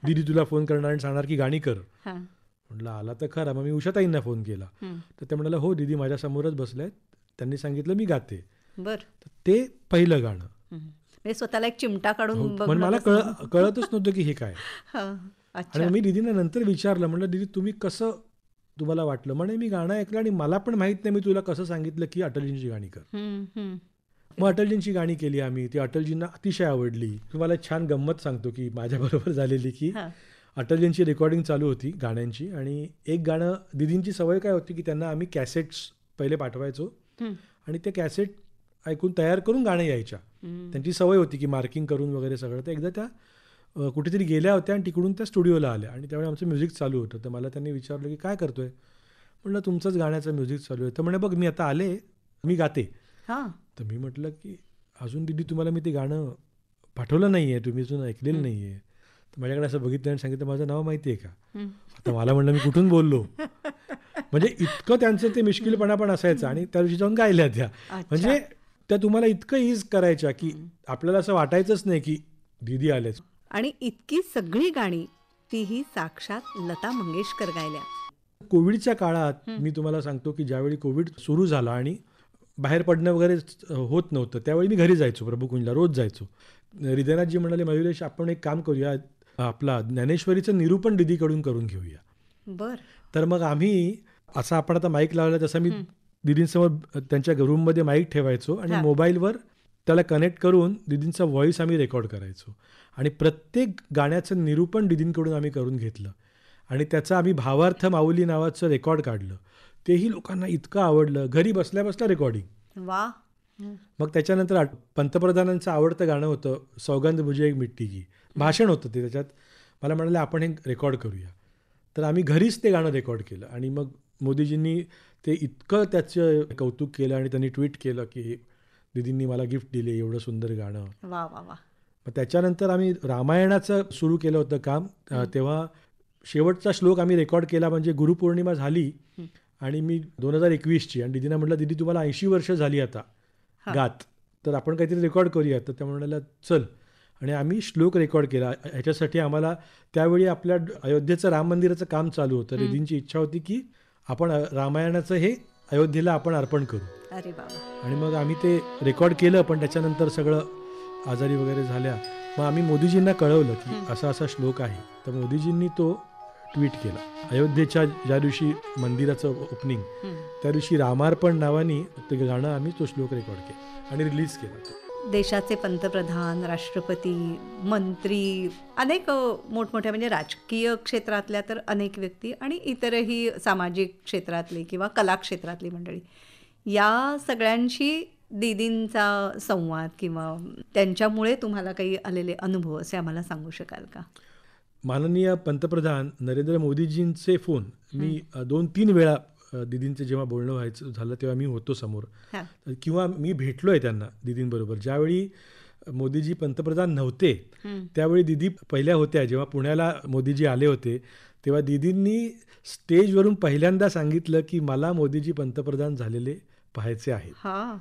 दीदी तुला फोन करणार आणि सांगणार की गाणी कर. हां म्हटलं आला तर खरा. मग मी उषाताईंना फोन केला. हं. तर ते म्हणाला हो दीदी माझ्यासमोरच बसले आहेत, त्यांनी सांगितलं मी गाते. बर. तर ते पहिलं गाणं. हं. म्हणजे स्वतःला एक चिमटा हो, काढून पण बघणं मला तसं. कळतच नव्हतं की हे काय. हां आणि अच्छा. मग मी दीदींना नंतर विचारलं. म्हटलं दीदी तुम्ही कसं, तुम्हाला वाटलं. म्हणे मी गाणं ऐकलं आणि मला पण माहीत नाही मी तुला कसं सांगितलं की अटलजींची गाणी कर. हं, हं. मग अटलजींची गाणी केली आम्ही. ती अटलजींना अतिशय आवडली. तुम्हाला एक छान गंमत सांगतो की माझ्याबरोबर झालेली की हां अटलजींची रेकॉर्डिंग चालू होती गाण्यांची. आणि एक गाणं दीदींची सवय काय होती की त्यांना आम्ही कॅसेट्स पहिले पाठवायचो हं. आणि ते कॅसेट ऐकून तयार करून गाणं यायच्या. हं. त्यांची सवय होती की मार्किंग करून वगैरे सगळं. तर एकदा त्या कुठेतरी गेल्या होत्या आणि तिकडून त्या स्टुडिओला आल्या आणि त्यावेळी आमचं म्युझिक चालू होतं. तर मला त्यांनी विचारलं की काय करतोय. म्हटलं तुमचंच गाण्याचं म्युझिक चालू आहे. तर म्हणे बघ मी आता आले, मी गाते. हां तर मी म्हटलं की अजून दीदी तुम्हाला मी ते गाणं पाठवलं नाही आहे, तुम्ही अजून ऐकलेलं नाही आहे. तर माझ्याकडे असं बघितलं आणि सांगितलं माझं नाव माहिती आहे का. हं. आता मला म्हणलं मी कुठून बोललो. म्हणजे इतकं त्यांचं ते मिश्किलपणा पण असायचं. आणि त्या दिवशी जाऊन गायल्या त्या. अच्छा. म्हणजे त्या तुम्हाला इतकं ईज करायच्या की आपल्याला असं वाटायचंच नाही की दीदी आलेच. आणि इतकी सगळी गाणी तीही साक्षात लता मंगेशकर गायल्या. कोविडच्या काळात मी तुम्हाला सांगतो की ज्यावेळी कोविड सुरू झाला आणि बाहेर पडणं वगैरे होत नव्हतं, त्यावेळी मी घरी जायचो प्रभुकुंजला, रोज जायचो. हृदयनाथजी म्हणाले मयुरेश आपण एक काम करूया, आपला ज्ञानेश्वरीचं निरूपण दीदीकडून करून घेऊया. बर. तर मग आम्ही असं आपण आता माईक लावला तसं मी दीदींसमोर त्यांच्या रूममध्ये माईक ठेवायचो आणि हां. मोबाईलवर त्याला कनेक्ट करून दीदींचा व्हॉईस आम्ही रेकॉर्ड करायचो. आणि प्रत्येक गाण्याचं निरूपण दीदींकडून आम्ही करून घेतलं आणि त्याचं आम्ही भावार्थ माऊली नावाचं रेकॉर्ड काढलं. तेही लोकांना इतकं आवडलं. घरी बसल्या बसल्या रेकॉर्डिंग. वा. मग त्याच्यानंतर पंतप्रधानांचं आवडतं गाणं होतं सौगंध मुझे एक मिट्टी की. भाषण होतं ते. त्याच्यात मला म्हणाले आपण हे रेकॉर्ड करूया. तर आम्ही घरीच ते गाणं रेकॉर्ड केलं आणि मग मोदीजींनी ते इतकं त्याचं कौतुक केलं आणि त्यांनी ट्विट केलं की दीदींनी मला गिफ्ट दिले एवढं सुंदर गाणं. वा वा वा. मग त्याच्यानंतर आम्ही रामायणाचं सुरू केलं होतं काम. तेव्हा शेवटचा श्लोक आम्ही रेकॉर्ड केला म्हणजे गुरुपौर्णिमा झाली आणि मी 2021ची. आणि दीदींना म्हटलं दीदी तुम्हाला 80 वर्ष झाली आता गात, तर आपण काहीतरी रेकॉर्ड करूया. तर त्या म्हणाल्या चल. आणि आम्ही श्लोक रेकॉर्ड केला. ह्याच्यासाठी आम्हाला त्यावेळी आपल्या अयोध्येचं राम मंदिराचं काम चालू होतं. दीदींची इच्छा होती की आपण रामायणाचं हे अयोध्येला आपण अर्पण करू. अरे बाबा. आणि मग आम्ही ते रेकॉर्ड केलं. पण त्याच्यानंतर सगळं आजारी वगैरे झाल्या. मग आम्ही मोदीजींना कळवलं की असा असा श्लोक आहे. तर मोदीजींनी तो ट्विट केला. अयोध्येच्या ज्या दिवशी मंदिराचं ओपनिंग त्या दिवशी रामार्पण नावाने ते गाणं आम्ही तो श्लोक रेकॉर्ड केला आणि रिलीज केला. देशाचे पंतप्रधान, राष्ट्रपती, मंत्री, अनेक मोठमोठ्या म्हणजे राजकीय क्षेत्रातल्या तर अनेक व्यक्ती आणि इतरही सामाजिक क्षेत्रातले किंवा कला क्षेत्रातली मंडळी, या सगळ्यांशी दीदींचा संवाद किंवा त्यांच्यामुळे तुम्हाला काही आलेले अनुभव असे आम्हाला सांगू शकाल का? माननीय पंतप्रधान नरेंद्र मोदीजींचे फोन मी 2-3 वेळा दीदींचे जेव्हा बोलणं व्हायचं झालं तेव्हा मी होतो समोर, हां. किंवा मी भेटलो आहे त्यांना दीदींबरोबर. ज्यावेळी मोदीजी पंतप्रधान नव्हते त्यावेळी दीदी पहिल्या होत्या. जेव्हा पुण्याला मोदीजी आले होते तेव्हा दीदींनी स्टेजवरून पहिल्यांदा सांगितलं की मला मोदीजी पंतप्रधान झालेले पाहायचे आहेत. हां.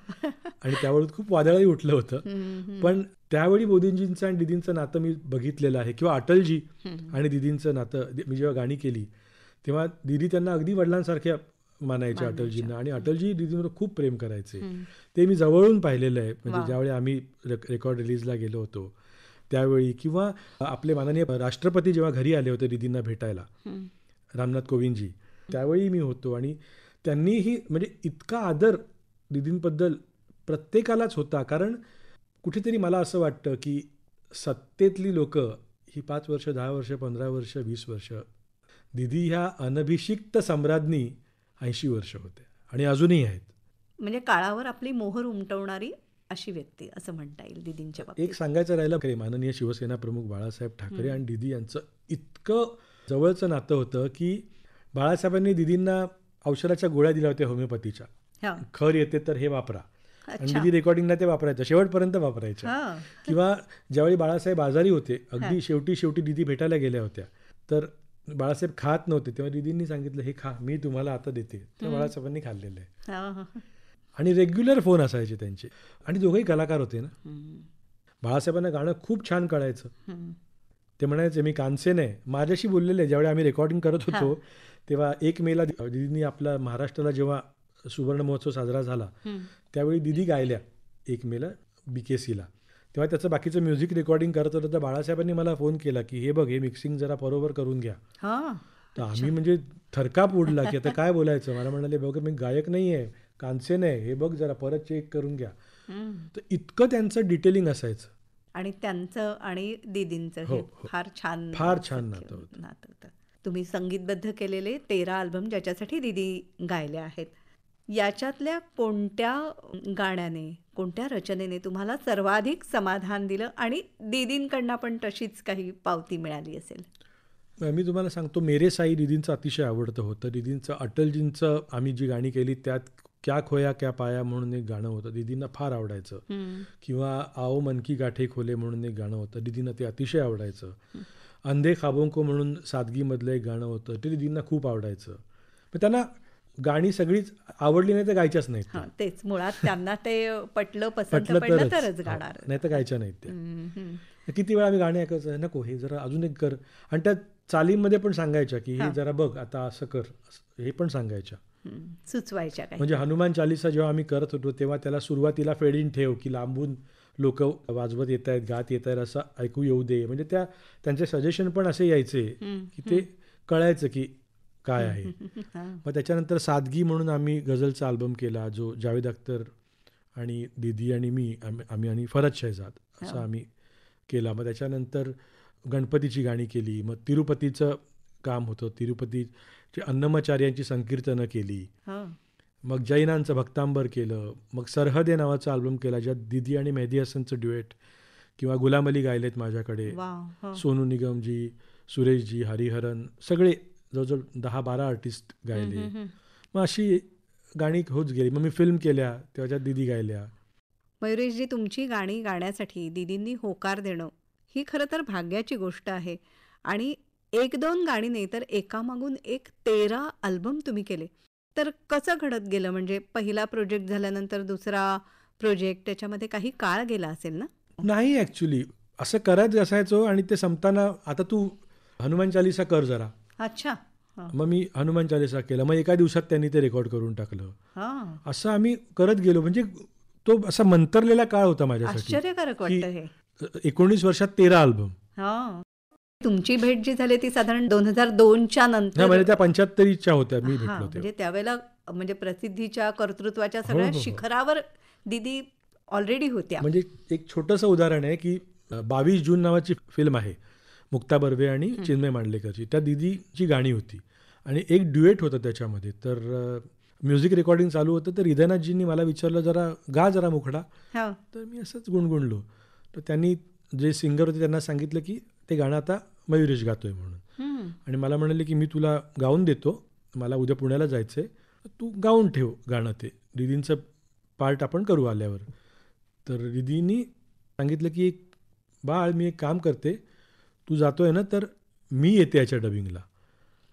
आणि त्यावेळी खूप वादळही उठलं होतं. पण त्यावेळी मोदीजींचं आणि दीदींचं नातं मी बघितलेलं आहे. किंवा अटलजी आणि दीदींचं नातं मी जेव्हा गाणी केली तेव्हा दीदी त्यांना अगदी वडिलांसारख्या मानायचे अटलजींना, आणि अटलजी दीदींवर खूप प्रेम करायचे. ते मी जवळून पाहिलेलं आहे. म्हणजे ज्यावेळी आम्ही रेकॉर्ड रिलीजला गेलो होतो त्यावेळी, किंवा आपले माननीय राष्ट्रपती जेव्हा घरी आले होते दीदींना भेटायला, रामनाथ कोविंदजी, त्यावेळी मी होतो. आणि त्यांनीही म्हणजे इतका आदर दीदींबद्दल प्रत्येकालाच होता. कारण कुठेतरी मला असं वाटतं की सत्तेतली लोकं ही 5 वर्ष, 10 वर्ष, 15 वर्ष, 20 वर्ष, दीदी ह्या अनभिषिक्त सम्राज्ञी 80 वर्ष होत्या आणि अजूनही आहेत. म्हणजे काळावर आपली मोहर उमटवणारी अशी व्यक्ती असं म्हणता येईल दीदींच्या बाबतीत. एक सांगायचं राहिलं की माननीय शिवसेना प्रमुख बाळासाहेब ठाकरे आणि दीदी यांचं इतकं जवळचं नातं होतं की बाळासाहेबांनी दीदींना औषधाच्या गोळ्या दिल्या होत्या होमिओपॅथीच्या. हां. खर येते तर हे वापरा, आणि अच्छा. दीदी रेकॉर्डिंगला ते वापरायचं, शेवटपर्यंत वापरायच्या. हां. किंवा ज्यावेळी बाळासाहेब आजारी होते, अगदी शेवटी दीदी भेटायला गेल्या होत्या, तर बाळासाहेब खात नव्हते तेव्हा दीदींनी सांगितलं हे खा, मी तुम्हाला आता देते. तर बाळासाहेबांनी खाल्लेलं आहे. हां. आणि रेग्युलर फोन असायचे त्यांचे. आणि दोघंही कलाकार होते ना. बाळासाहेबांना गाणं खूप छान कळायचं. ते म्हणायचे मी कानसेन आहे. माझ्याशी बोललेले ज्यावेळी आम्ही रेकॉर्डिंग करत होतो तेव्हा 1 मेला दीदींनी आपला महाराष्ट्राला जेव्हा सुवर्ण महोत्सव साजरा झाला त्यावेळी दीदी गायल्या 1 मेला BKCला. तेव्हा त्याचं बाकीचं म्युझिक रेकॉर्डिंग करत होतं. तर बाळासाहेबांनी मला फोन केला की हे बघ, हे मिक्सिंग जरा बरोबर करून घ्या. हां. तर आम्ही म्हणजे थरकाप उडला की आता काय बोलायचं. मला म्हणाले बघ मी गायक नाही आहे, कानसेन आहे, हे बघ जरा परत चेक करून घ्या. तर इतकं त्यांचं डिटेलिंग असायचं. आणि त्यांचं आणि दीदींचं हो, हे हो. फार छान नातं होतं. होतं. तुम्ही संगीतबद्ध केलेले 13 अल्बम ज्याच्यासाठी दीदी गायल्या आहेत, याच्यातल्या कोणत्या गाण्याने, कोणत्या रचनेने तुम्हाला सर्वाधिक समाधान दिलं आणि दीदींकडनं पण तशीच काही पावती मिळाली असेल? मी तुम्हाला सांगतो, मेरे साई दीदींचं अतिशय आवडतं होतं. दीदींचं अटलजींचं आम्ही जी गाणी केली त्यात क्या खोया क्या पाया म्हणून एक गाणं होतं, दीदींना फार आवडायचं. किंवा आओ मन की गाठे खोले म्हणून एक गाणं होतं, दीदींना ते अतिशय आवडायचं. अंधे खाबों को म्हणून सादगीमधलं एक गाणं होतं, ते दीदींना खूप आवडायचं. पण त्यांना गाणी सगळीच आवडली नाही तर गायच्याच नाहीत. हां, तेच मुळात त्यांना ते पटलं पडलं तरच गाणार. नाही तर गायच्या नाहीत त्या. किती वेळा आम्ही गाणी ऐकायचं, नको हे जरा अजून एक कर. आणि त्या चालींमध्ये पण सांगायच्या की हे जरा बघ आता असं कर, हे पण सांगायच्या, सुचवायच्या काय. म्हणजे हनुमान चालीसा जेव्हा आम्ही करत होतो तेव्हा त्याला सुरुवातीला फेडीन ठेव की लांबून लोक वाजवत येत आहेत, गात येत आहेत, असं ऐकू येऊ दे. म्हणजे त्यांचे सजेशन पण असे यायचे की ते कळायचं की काय आहे. मग त्याच्यानंतर सादगी म्हणून आम्ही गझलचा अल्बम केला, जो जावेद अख्तर आणि दीदी आणि मी आम्ही आणि फरज शहजाद असं आम्ही केला. मग त्याच्यानंतर गणपतीची गाणी केली. मग तिरुपतीचं काम होतं, तिरुपतीची अन्नमाचार्यांची संकीर्तनं केली. मग जैनांचं भक्तांबर केलं. मग सरहदे नावाचा अल्बम केला ज्यात दीदी आणि मेहदी हसनचं ड्युएट, किंवा गुलाम अली गायलेत माझ्याकडे, सोनू निगमजी, सुरेशजी, हरिहरन, सगळे जवळजवळ 10-12 आर्टिस्ट गायले. मग अशी गाणी होत गेली. मग मी फिल्म केल्या तेव्हा त्यात दीदी गायल्या. मयुरेशजी, तुमची गाणी गाण्यासाठी दीदींनी होकार देणं ही खरं तर भाग्याची गोष्ट आहे. आणि 1-2 गाणी नाही तर एकामागून एक 13 अल्बम तुम्ही केले. तर कसं घडत गेलं? म्हणजे पहिला प्रोजेक्ट झाल्यानंतर दुसरा प्रोजेक्ट, त्याच्यामध्ये काही काळ गेला असेल ना? नाही, ॲक्च्युली असं करत असायचो आणि ते संपताना आता तू हनुमान चालीसा कर जरा. अच्छा. मग मी हनुमान चालीसा केला. मग एका दिवसात त्यांनी ते रेकॉर्ड करून टाकलं. असं आम्ही करत गेलो. म्हणजे तो असा मंतरलेला काळ होता माझ्यासाठी. आश्चर्यकारक वाटतं हे. 19 वर्षात 13 अल्बम. तुमची भेट जी झाली ती साधारण 2002च्या नंतर. म्हणजे त्या 75च्या होत्या मी भेटलो. म्हणजे त्यावेळेला म्हणजे प्रसिद्धीच्या, कर्तृत्वाच्या सगळ्या शिखरावर दीदी ऑलरेडी होत्या. म्हणजे एक छोटंसं उदाहरण आहे की 22 जून नावाची फिल्म आहे, मुक्ता बर्वे आणि चिन्मय मांडलेकरची. त्या दीदीची गाणी होती आणि एक ड्युएट होतं त्याच्यामध्ये. तर म्युझिक रेकॉर्डिंग चालू होतं तर हृदयनाथजींनी मला विचारलं, जरा मुखडा. हा. तर मी असंच गुणगुणलो. तर त्यांनी जे सिंगर होते त्यांना सांगितलं की ते गाणं आता मयुरेश गातोय म्हणून. आणि मला म्हणाले की मी तुला गाऊन देतो, मला उद्या पुण्याला जायचं आहे, तू गाऊन ठेव गाणं, ते रिदींचं पार्ट आपण करू आल्यावर. तर रिदींनी सांगितलं की एक बाळ, मी एक काम करते, तू जातोय ना तर मी येते याच्या डबिंगला.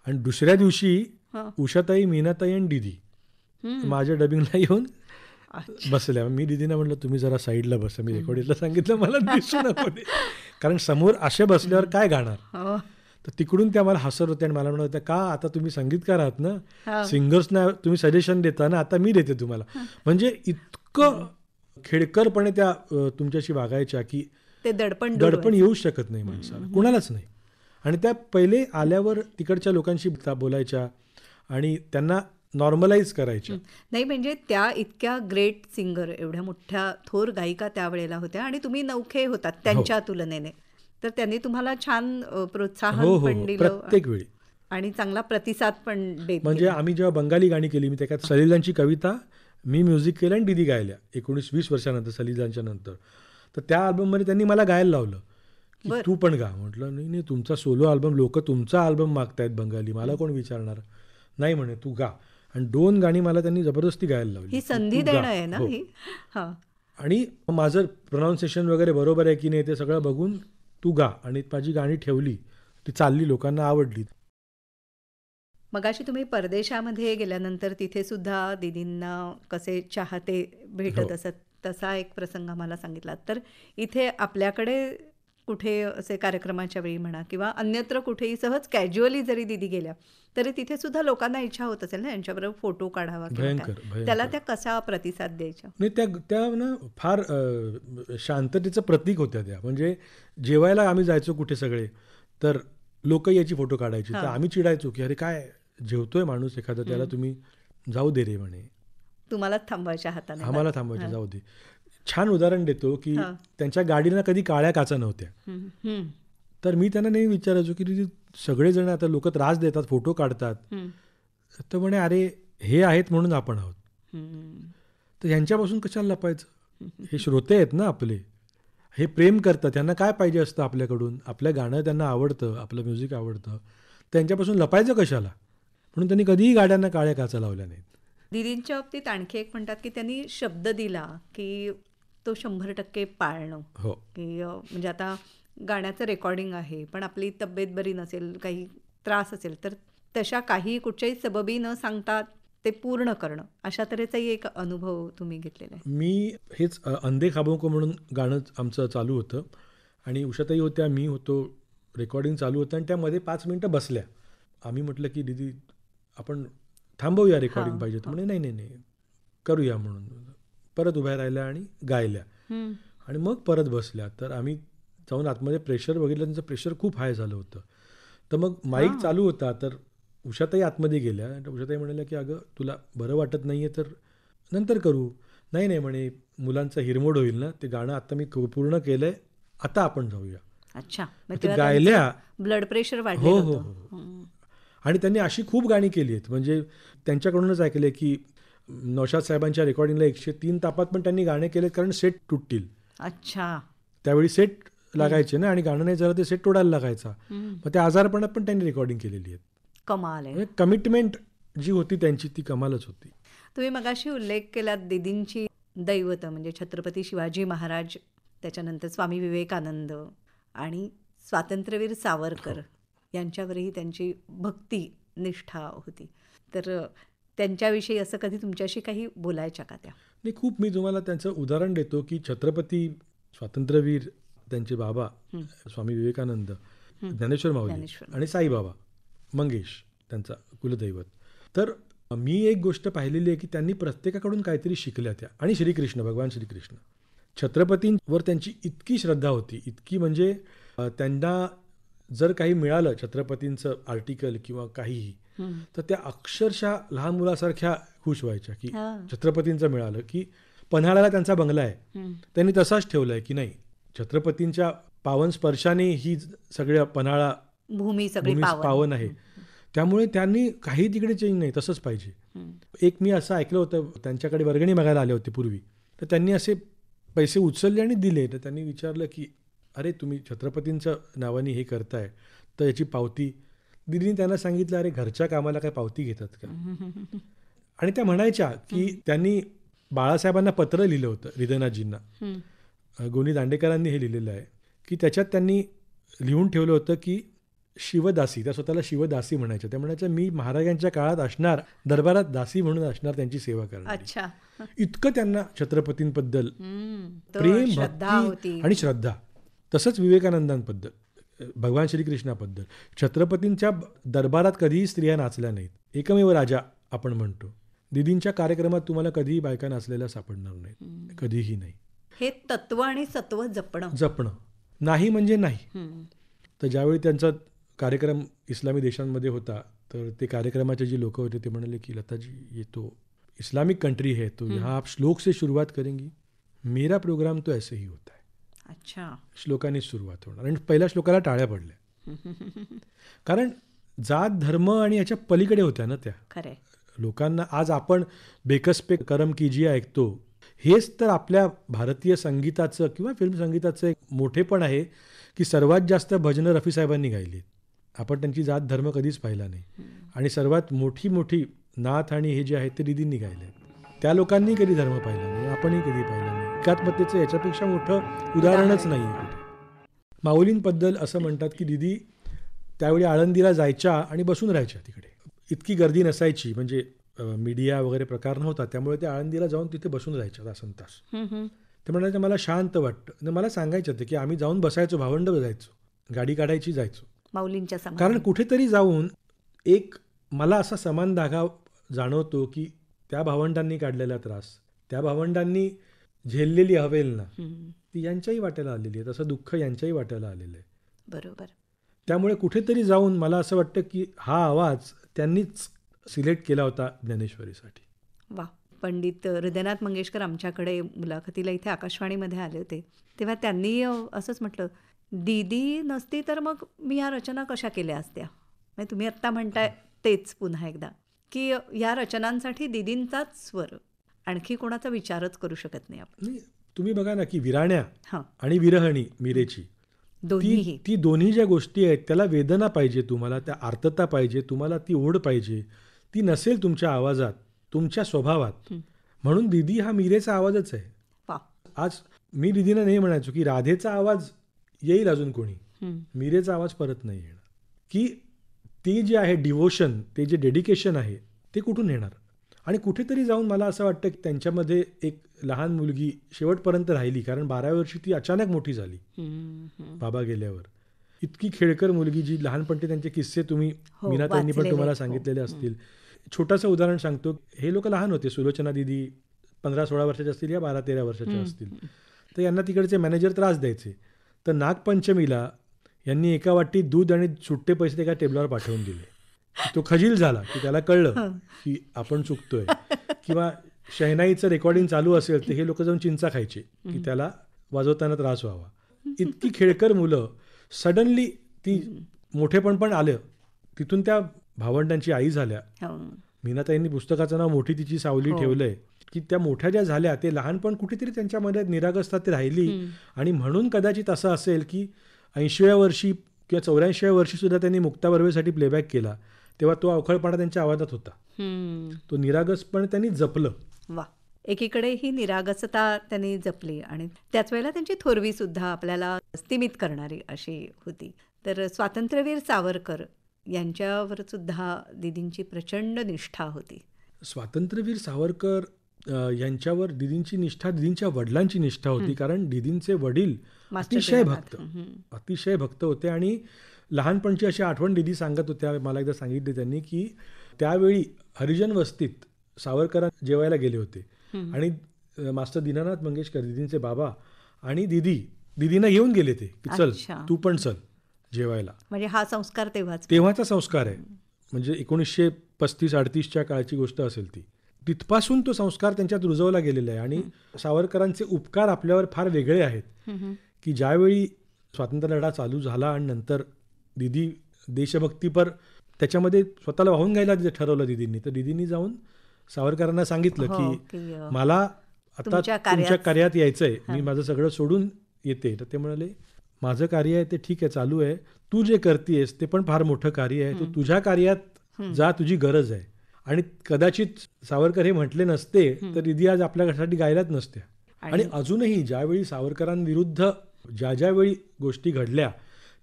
आणि दुसऱ्या दिवशी उषाताई, मीनाताई आणि दीदी माझ्या डबिंगला येऊन बसल्या. मी दीदींना म्हटलं तुम्ही जरा साईडला बसा, मी रेकॉर्डिंगला सांगितलं मला दिसू नको ते, कारण समोर असे बसल्यावर काय गाणार. तर तिकडून त्या मला हसत होत्या आणि मला म्हणत होत्या, का आता तुम्ही संगीतकार आहात ना, सिंगर्सना तुम्ही सजेशन देता ना, आता मी देते तुम्हाला. म्हणजे इतकं खेळकरपणे त्या तुमच्याशी वागायच्या की ते दडपण येऊच शकत नाही माणसाला, कुणालाच नाही. आणि त्या पहिले आल्यावर तिकडच्या लोकांशी बोलायच्या आणि त्यांना नॉर्मलाइज करायच्या. नाही, म्हणजे त्या इतक्या ग्रेट सिंगर, एवढ्या मोठ्या थोर गायिका त्यावेळेला होत्या आणि तुम्ही नौखे होतात त्यांच्या तुलनेने. तर त्यांनी तुम्हाला छान प्रोत्साहन पण दिलं प्रत्येक वेळी आणि चांगला प्रतिसाद पण देत. म्हणजे आम्ही जेव्हा बंगाली गाणी केली, मी त्याच्यात सलीलांची कविता मी म्युझिक केलं आणि दीदी गायल्या 19-20 वर्षानंतर, सलीलांच्या नंतर. तर त्या अल्बममध्ये त्यांनी मला गायला लावलं की तू पण गा. म्हटलं नाही, तुमचा सोलो अल्बम, लोक तुमचा अल्बम मागतायत बंगाली, मला कोण विचारणार. नाही म्हणे तू गा. आणि 2 गाणी मला त्यांनी जबरदस्ती गायला लावली. ही संधी देणं आहे ना ही. आणि माझं प्रोनाऊन्सिएशन वगैरे बरोबर आहे की नाही ते सगळं बघून तू गा. आणि माझी गाणी ठेवली, ती चालली, लोकांना आवडली. मगाशी तुम्ही परदेशामध्ये गेल्यानंतर तिथे सुद्धा दीदींना कसे चाहते भेटत असत, तसा एक प्रसंग आम्हाला सांगितला. तर इथे आपल्याकडे कुठे असे कार्यक्रमाच्या वेळी म्हणा किंवा अन्यत्र कुठेही सहज कॅज्युअली जरी दीदी गेल्या तरी तिथे सुद्धा लोकांना इच्छा होत असेल ना यांच्याबरोबर फोटो काढावा. त्याला त्या कसा प्रतिसाद द्यायच्या? नाही, त्या ना फार शांततेचं प्रतीक होत्या त्या. म्हणजे जेवायला आम्ही जायचो कुठे सगळे, तर लोक याची फोटो काढायची. तर आम्ही चिडायचो की अरे काय जेवतोय माणूस एखादा, त्याला तुम्ही जाऊ दे रे म्हणे, तुम्हाला थांबवायच्या हाताने, आम्हाला थांबवायचे, जाऊ दे. छान उदाहरण देतो की त्यांच्या गाडीला कधी काळ्या काचा नव्हत्या. तर मी त्यांना नेहमी विचारायचो की सगळेजण आता लोक त्रास देतात, फोटो काढतात, तर म्हणे अरे हे आहेत म्हणून आपण आहोत, तर ह्यांच्यापासून कशाला लपायचं. हे श्रोते आहेत ना आपले, हे प्रेम करतात, त्यांना काय पाहिजे असतं आपल्याकडून, आपलं गाणं त्यांना आवडतं, आपलं म्युझिक आवडतं, त्यांच्यापासून लपायचं कशाला. म्हणून त्यांनी कधीही गाड्यांना काळ्या काचा लावल्या नाहीत. दीदींच्या बाबतीत आणखी एक म्हणतात की त्यांनी शब्द दिला की तो 100% पाळणं. की म्हणजे आता गाण्याचं रेकॉर्डिंग आहे पण आपली तब्येत बरी नसेल, काही त्रास असेल, तर तशा काही कुठच्याही सबबी न सांगता ते पूर्ण करणं, अशा तऱ्हेचाही एक अनुभव तुम्ही घेतलेला आहे. मी हेच अंधे खाबों को म्हणून गाणं आमचं चालू होतं आणि उषाताई होत्या, मी होतो, रेकॉर्डिंग चालू होतं आणि त्यामध्ये 5 मिनटं बसल्या. आम्ही म्हटलं की दीदी आपण थांबवूया, रेकॉर्डिंग पाहिजे. तर म्हणे नाही करूया म्हणून. परत उभ्या राहिल्या आणि गायल्या आणि मग परत बसल्या. तर आम्ही जाऊन आतमध्ये प्रेशर बघितलं, त्यांचं प्रेशर खूप हाय झालं होतं. तर मग माईक चालू होता, तर उषाताई आतमध्ये गेल्या. उषाताई म्हणाल्या की अगं तुला बरं वाटत नाही आहे तर नंतर करू. नाही म्हणे मुलांचा हिरमोड होईल ना, ते गाणं आता मी पूर्ण केलं आहे, आता आपण जाऊया. अच्छा, गायल्या. ब्लड प्रेशर वाढलं. हो. आणि त्यांनी अशी खूप गाणी केली आहेत. म्हणजे त्यांच्याकडूनच ऐकले की नौशाद साहेबांच्या रेकॉर्डिंगला 103 तापात पण त्यांनी गाणे केलेत, कारण सेट तुटतील. अच्छा, त्यावेळी सेट लागायचे ना आणि गाणं नाही झालं ते सेट तोडायला लागायचा. मग त्या आजारपणात पण त्यांनी रेकॉर्डिंग केलेली आहे. कमाल आहे. कमिटमेंट जी होती त्यांची ती कमालच होती. तुम्ही मगाशी उल्लेख केला दीदींची दैवत म्हणजे छत्रपती शिवाजी महाराज, त्याच्यानंतर स्वामी विवेकानंद आणि स्वातंत्र्यवीर सावरकर यांच्यावरही त्यांची भक्ती निष्ठा होती. तर त्यांच्याविषयी असं कधी तुमच्याशी काही बोलायच्या का त्या? नाही, खूप. मी तुम्हाला त्यांचं उदाहरण देतो की छत्रपती स्वातंत्र्यवीर त्यांचे बाबा स्वामी विवेकानंद, ज्ञानेश्वर माऊली आणि साईबाबा मंगेश त्यांचा कुलदैवत. तर मी एक गोष्ट पाहिलेली आहे की त्यांनी प्रत्येकाकडून काहीतरी शिकल्या त्या. आणि श्रीकृष्ण, भगवान श्रीकृष्ण, छत्रपतींवर त्यांची इतकी श्रद्धा होती, इतकी म्हणजे त्यांना जर काही मिळालं छत्रपतींचं आर्टिकल किंवा काहीही, तर त्या अक्षरशः लहान मुलासारख्या खुश व्हायच्या की छत्रपतींचं मिळालं. की पन्हाळ्याला त्यांचा बंगला आहे, त्यांनी तसाच ठेवला आहे की नाही, छत्रपतींच्या पावन स्पर्शाने ही सगळ्या पन्हाळा भूमी पावन आहे, त्यामुळे त्यांनी काही तिकडे चेंज नाही, तसंच पाहिजे. एक मी असं ऐकलं होतं, त्यांच्याकडे वर्गणी मागायला आले होते पूर्वी, तर त्यांनी असे पैसे उचलले आणि दिले. तर त्यांनी विचारलं की अरे तुम्ही छत्रपतींच्या नावाने हे करताय तर याची पावती. दिदीने त्यांना सांगितलं अरे घरच्या कामाला काय पावती घेतात का. आणि त्या म्हणायच्या की त्यांनी बाळासाहेबांना पत्र लिहिलं होतं, हृदयनाथजींना. गोनी दांडेकरांनी हे लिहिलेलं आहे की त्याच्यात त्यांनी लिहून ठेवलं होतं की शिवदासी, त्या स्वतःला शिवदासी म्हणायच्या. त्या म्हणायच्या मी महाराजांच्या काळात असणार, दरबारात दासी म्हणून असणार, त्यांची सेवा करणार. अच्छा. इतकं त्यांना छत्रपतींबद्दल तर प्रेम, श्रद्धा भक्ती होती. आणि श्रद्धा. तसंच विवेकानंदांबद्दल, भगवान श्रीकृष्णाबद्दल. छत्रपतींच्या दरबारात कधीही स्त्रिया नाचल्या नाहीत, एकमेव राजा आपण म्हणतो. दीदींच्या कार्यक्रमात तुम्हाला कधीही बायका नाचलेल्या सापडणार नाहीत, कधीही नाही. हे तत्व आणि सत्व जपणं नाही म्हणजे नाही. तर ज्यावेळी त्यांचा कार्यक्रम इस्लामी देशांमध्ये होता, तर ते कार्यक्रमाचे जे लोक होते ते म्हणाले की लताजी ये तो इस्लामिक कंट्री है, तो यहाँ आप श्लोक से शुरुआत करेंगी, मेरा प्रोग्राम तो ऐसे ही होता है. अच्छा. श्लोकांनी सुरुवात होणार. आणि पहिल्या श्लोकाला टाळ्या पडल्या. कारण जात धर्म आणि याच्या पलीकडे होत्या ना त्या. खरे. लोकांना आज आपण बेकस पे करम कीजिए ऐकतो, हेच तर आपल्या भारतीय संगीताचं किंवा फिल्म संगीताचं एक मोठेपण आहे की सर्वात जास्त भजनं रफी साहेबांनी गायली. आपण त्यांची जात धर्म कधीच पाहिला नाही. आणि सर्वात मोठी मोठी नाथ आणि हे जे आहेत ते दीदींनी गायले. त्या लोकांनी कधी धर्म पाहिला नाही, आपणही कधी पाहिला नाही. एकात्मतेचं याच्यापेक्षा मोठं उदाहरणच नाही आहे कुठे. माऊलींबद्दल असं म्हणतात की दीदी त्यावेळी आळंदीला जायच्या आणि बसून राहायच्या तिकडे. इतकी गर्दी नसायची, म्हणजे मीडिया वगैरे प्रकार नव्हता, त्यामुळे ते आळंदीला जाऊन तिथे बसून राहायच्या तासन तास. ते म्हणायचं मला शांत वाटतं. मला सांगायचं ते की आम्ही जाऊन बसायचो, भावंड जायचो, गाडी काढायची, जायचो माऊलींच्या समाधी. कारण कुठेतरी जाऊन एक मला असा समान धागा जाणवतो की त्या भावंडांनी काढलेला त्रास, त्या भावंडांनी झेललेली हवेलना ती यांच्याही वाट्याला आलेली आहे, तसं दुःख यांच्याही वाट्याला आलेलं आहे. बरोबर. त्यामुळे कुठेतरी जाऊन मला असं वाटतं की हा आवाज त्यांनीच सिलेक्ट केला होता ज्ञानेश्वरीसाठी. वा. पंडित हृदयनाथ मंगेशकर आमच्याकडे मुलाखतीला इथे आकाशवाणीमध्ये आले होते, तेव्हा त्यांनी असंच म्हटलं, दीदी नसती तर मग मी या रचना कशा केल्या असत्या. म्हणजे तुम्ही आत्ता म्हणताय तेच पुन्हा एकदा की या रचनांसाठी दीदींचाच स्वर, आणखी कोणाचा विचारच करू शकत नाही आपण. नाही, तुम्ही बघा ना की विराण्या हां. आणि विरहणी मीरेची दोन्हीही. ती दोन्ही ज्या गोष्टी आहेत त्याला वेदना पाहिजे, तुम्हाला त्या आर्तता पाहिजे, तुम्हाला ती ओढ पाहिजे. ती नसेल तुमच्या आवाजात, तुमच्या स्वभावात. म्हणून दीदी हा मीरेचा आवाजच आहे. वा. आज मी दीदीनं नाही म्हणायचो की राधेचा आवाज येईल अजून कोणी, मीरेचा आवाज परत नाही येणार. की ती जी आहे डिवोशन, ते जे डेडिकेशन आहे ते कुठून येणार. आणि कुठेतरी जाऊन मला असं वाटतं की त्यांच्यामध्ये एक लहान मुलगी शेवटपर्यंत राहिली, कारण 12व्या वर्षी ती अचानक मोठी झाली बाबा गेल्यावर. इतकी खेळकर मुलगी, जी लहानपणी त्यांचे किस्से तुम्ही मीनाताईंनी पण तुम्हाला सांगितलेले असतील. छोटंसं उदाहरण सांगतो. हे लोक लहान होते, सुलोचना दीदी 15-16 वर्षाचे असतील या 12-13 वर्षाचे असतील. तर यांना तिकडचे मॅनेजर त्रास द्यायचे. तर नागपंचमीला यांनी एका वाटीत दूध आणि सुट्टे पैसे एका टेबलावर पाठवून दिले. तो खजील झाला की त्याला कळलं की आपण चुकतोय. किंवा शहनाईचं रेकॉर्डिंग चालू असेल तर हे लोक जाऊन चिंचा खायचे की त्याला वाजवताना त्रास व्हावा. इतकी खेळकर मुलं. सडनली ती मोठेपण पण आलं, तिथून त्या भावंडांची आई झाल्या. मीनाताईंनी पुस्तकाचं नाव मोठी तिची सावली ठेवलंय. की त्या मोठ्या ज्या झाल्या ते लहानपण कुठेतरी त्यांच्यामध्ये निरागसता ते राहिली. आणि म्हणून कदाचित असं असेल की 80व्या वर्षी किंवा 84व्या वर्षी सुद्धा त्यांनी मुक्ता बर्वेसाठी प्लेबॅक केला, तेव्हा तो अवखळपणा त्यांच्या आवाजात होता. तो निरागसपण त्यांनी जपलं. वा. एकीकडे ही निरागसता त्यांनी जपली आणि त्याच वेळेला त्यांची थोरवी सुद्धा आपल्याला स्तिमित करणारी अशी होती. तर स्वातंत्र्यवीर सावरकर यांच्यावर सुद्धा दीदींची प्रचंड निष्ठा होती. स्वातंत्र्यवीर सावरकर यांच्यावर दीदींची निष्ठा, दीदींच्या वडिलांची निष्ठा होती. कारण दीदींचे वडील अतिशय भक्त होते. आणि लहानपणची अशी आठवण दीदी सांगत होत्या, मला एकदा सांगितली त्यांनी की त्यावेळी हरिजन वस्तीत सावरकर जेवायला गेले होते आणि मास्टर दीनानाथ मंगेशकर दीदींचे बाबा आणि दीदींना घेऊन गेले ते की चल तू पण चल जेवायला. म्हणजे हा संस्कार तेव्हाचा संस्कार आहे. म्हणजे 1935-38च्या काळची गोष्ट असेल ती. तिथपासून तो संस्कार त्यांच्यात रुजवला गेलेला आहे. आणि सावरकरांचे उपकार आपल्यावर फार वेगळे आहेत की ज्यावेळी स्वातंत्र्य लढा चालू झाला आणि नंतर दीदी देशभक्तीपर त्याच्यामध्ये स्वतःला वाहून घ्यायला ठरवलं दीदींनी, तर दीदींनी जाऊन सावरकरांना सांगितलं हो, की की मला आता तुमच्या तुमच्या कार्यात यायचंय, मी हां. माझं सगळं सोडून येते. तर ते म्हणाले, माझं कार्य आहे ते ठीक आहे, चालू आहे, तू जे करतेयस ते पण फार मोठं कार्य आहे, तू तुझ्या कार्यात जा, तुझी गरज आहे. आणि कदाचित सावरकर हे म्हटले नसते तर दीदी आज आपल्यासाठी गायलाच नसत्या. आणि अजूनही ज्यावेळी सावरकरांविरुद्ध ज्या वेळी गोष्टी घडल्या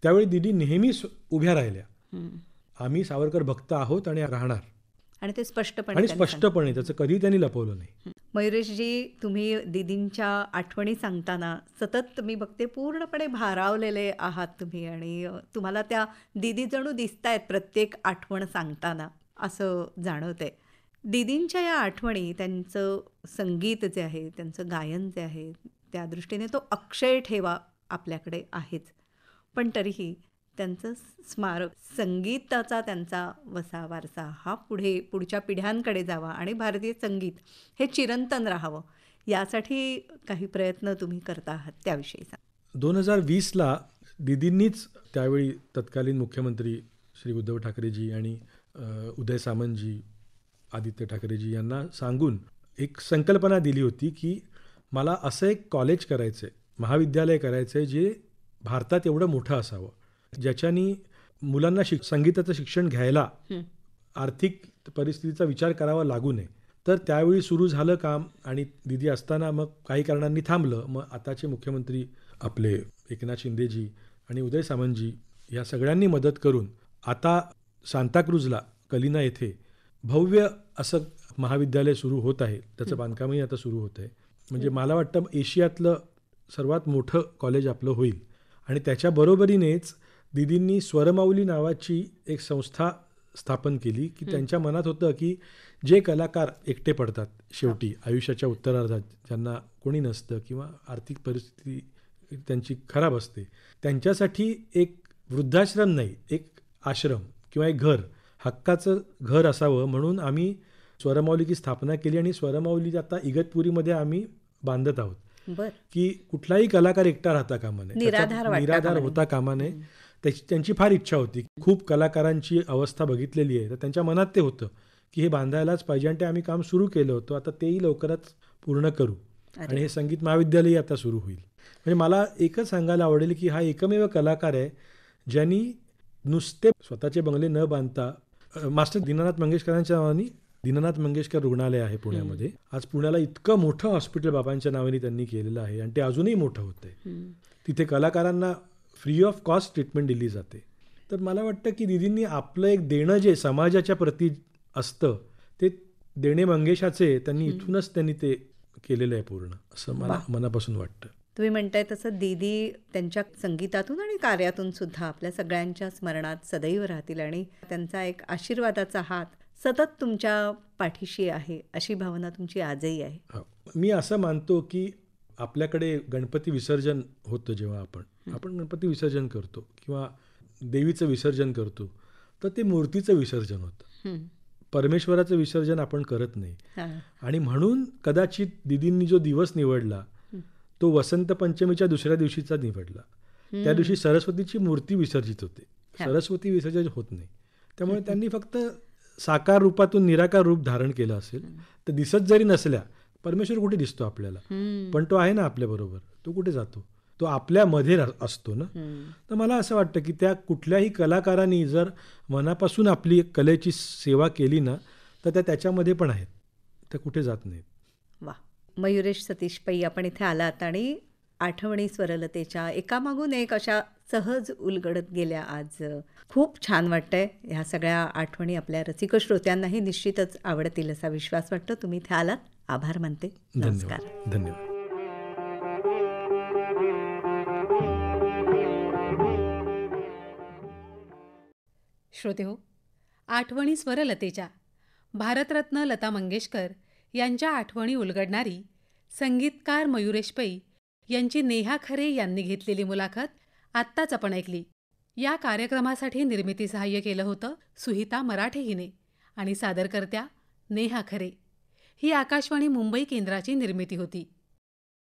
त्यावेळी दीदी नेहमीच उभ्या राहिल्या. आम्ही सावरकर भक्त आहोत आणि राहणार, आणि ते स्पष्टपणे आणि त्यांनी स्पष्टपणे त्याचं कधी त्यांनी लपवलं नाही. मयुरेशजी, तुम्ही दीदींच्या आठवणी सांगताना सतत मी बघते पूर्णपणे भारावलेले आहात तुम्ही, आणि तुम्हाला त्या दीदी जणू दिसतायत प्रत्येक आठवण सांगताना असं जाणवतंय. दीदींच्या या आठवणी, त्यांचं संगीत जे आहे, त्यांचं गायन जे आहे, त्या दृष्टीने तो अक्षय ठेवा आपल्याकडे आहेच. पण तरीही त्यांचं स्मारक, संगीताचा त्यांचा वसा वारसा हा पुढच्या पिढ्यांकडे जावा आणि भारतीय संगीत हे चिरंतन राहावं, यासाठी काही प्रयत्न तुम्ही करता आहात, त्याविषयी सांगा. 2020ला दीदींनीच त्यावेळी तत्कालीन मुख्यमंत्री श्री उद्धव ठाकरेजी आणि उदय सामंतजी, आदित्य ठाकरेजी यांना सांगून एक संकल्पना दिली होती की मला असं एक कॉलेज करायचं आहे, महाविद्यालय करायचं आहे, जे भारतात एवढं मोठं असावं, ज्याच्यानी मुलांना संगीताचं शिक्षण घ्यायला आर्थिक परिस्थितीचा विचार करावा लागू नये. तर त्यावेळी सुरू झालं काम, आणि दीदी असताना मग काही कारणांनी थांबलं. मग आताचे मुख्यमंत्री आपले एकनाथ शिंदेजी आणि उदय सामंतजी या सगळ्यांनी मदत करून आता सांताक्रूजला, कलिना येथे भव्य असं महाविद्यालय सुरू होत आहे. त्याचं बांधकामही आता सुरू होतं आहे. म्हणजे मला वाटतं एशियातलं सर्वात मोठं कॉलेज आपलं होईल. आणि त्याच्या बरोबरीनेच दीदींनी स्वरमाऊली नावाची एक संस्था स्थापन केली की त्यांच्या मनात होतं की जे कलाकार एकटे पडतात शेवटी आयुष्याच्या उत्तरार्धात, ज्यांना कोणी नसतं किंवा आर्थिक परिस्थिती त्यांची खराब असते, त्यांच्यासाठी एक वृद्धाश्रम नाही, एक आश्रम किंवा एक घर, हक्काचं घर असावं म्हणून आम्ही स्वरमाऊलीची स्थापना केली. आणि स्वरमाऊली आता इगतपुरीमध्ये आम्ही बांधत आहोत. बरं. की कुठलाही कलाकार एकटा राहता कामा नये, निराधार होता कामा नये. त्यांची फार इच्छा होती. खूप कलाकारांची अवस्था बघितलेली आहे, तर त्यांच्या मनात ते होतं की हे बांधायलाच पाहिजे, आणि ते आम्ही काम सुरू केलं होतं. आता तेही लवकरच पूर्ण करू, आणि हे संगीत महाविद्यालयही आता सुरू होईल. म्हणजे मला एकच सांगायला आवडेल की हा एकमेव कलाकार आहे ज्यांनी नुसते स्वतःचे बंगले न बांधता, मास्टर दीनानाथ मंगेशकरांच्या नावाने दीनानाथ मंगेशकर रुग्णालय आहे पुण्यामध्ये. आज पुण्याला इतकं मोठं हॉस्पिटल बाबांच्या नावाने त्यांनी केलेलं आहे, आणि ते अजूनही मोठं होतं आहे. तिथे कलाकारांना फ्री ऑफ कॉस्ट ट्रीटमेंट दिली जाते. तर मला वाटतं की दीदींनी आपलं एक देणं जे समाजाच्या प्रती असतं, ते देणे मंगेशाचे त्यांनी ते केलेलं आहे पूर्ण, असं मला मनापासून वाटतं. तुम्ही म्हणताय तसं दीदी त्यांच्या संगीतातून आणि कार्यातून सुद्धा आपल्या सगळ्यांच्या स्मरणात सदैव राहतील, आणि त्यांचा एक आशीर्वादाचा हात सतत तुमच्या पाठीशी आहे, अशी भावना तुमची आजही आहे. मी असं मानतो की आपल्याकडे गणपती विसर्जन होतं, जेव्हा आपण गणपती विसर्जन करतो किंवा देवीचं विसर्जन करतो, तर ते मूर्तीचं विसर्जन होतं, परमेश्वराचं विसर्जन आपण करत नाही. आणि म्हणून कदाचित दीदींनी जो दिवस निवडला तो वसंत पंचमीच्या दुसऱ्या दिवशीचा निवडला. त्या दिवशी सरस्वतीची मूर्ती विसर्जित होते, सरस्वती विसर्जन होत नाही. त्यामुळे त्यांनी फक्त साकार रूपातून निराकार रूप धारण केलं असेल. तर दिसत जरी नसल्या, परमेश्वर कुठे दिसतो आपल्याला, पण तो आहे ना आपल्याबरोबर, तो कुठे जातो, तो आपल्यामध्ये असतो ना. तर मला असं वाटतं की त्या कुठल्याही कलाकारांनी जर मनापासून आपली कलेची सेवा केली ना, तर त्या त्याच्यामध्ये पण आहेत, त्या कुठे जात नाहीत. वा, मयुरेश सतीश पै, आपण इथे आलात आणि आठवणी स्वरलतेच्या एकामागून एक अशा सहज उलगडत गेल्या. आज खूप छान वाटतंय. ह्या सगळ्या आठवणी आपल्या रसिक श्रोत्यांनाही निश्चितच आवडतील असा विश्वास वाटतो. तुम्ही इथे आलात, आभार मानते. नमस्कार. धन्यवाद. श्रोतेहो, आठवणी स्वरलतेच्या भारतरत्न लता मंगेशकर यांच्या आठवणी उलगडणारी संगीतकार मयुरेश पै यांची नेहा खरे यांनी घेतलेली मुलाखत आत्ताच आपण ऐकली. या कार्यक्रमासाठी निर्मिती सहाय्य केलं होतं सुहिता मराठे हिने, आणि सादरकर्त्या नेहा खरे. ही आकाशवाणी मुंबई केंद्राची निर्मिती होती.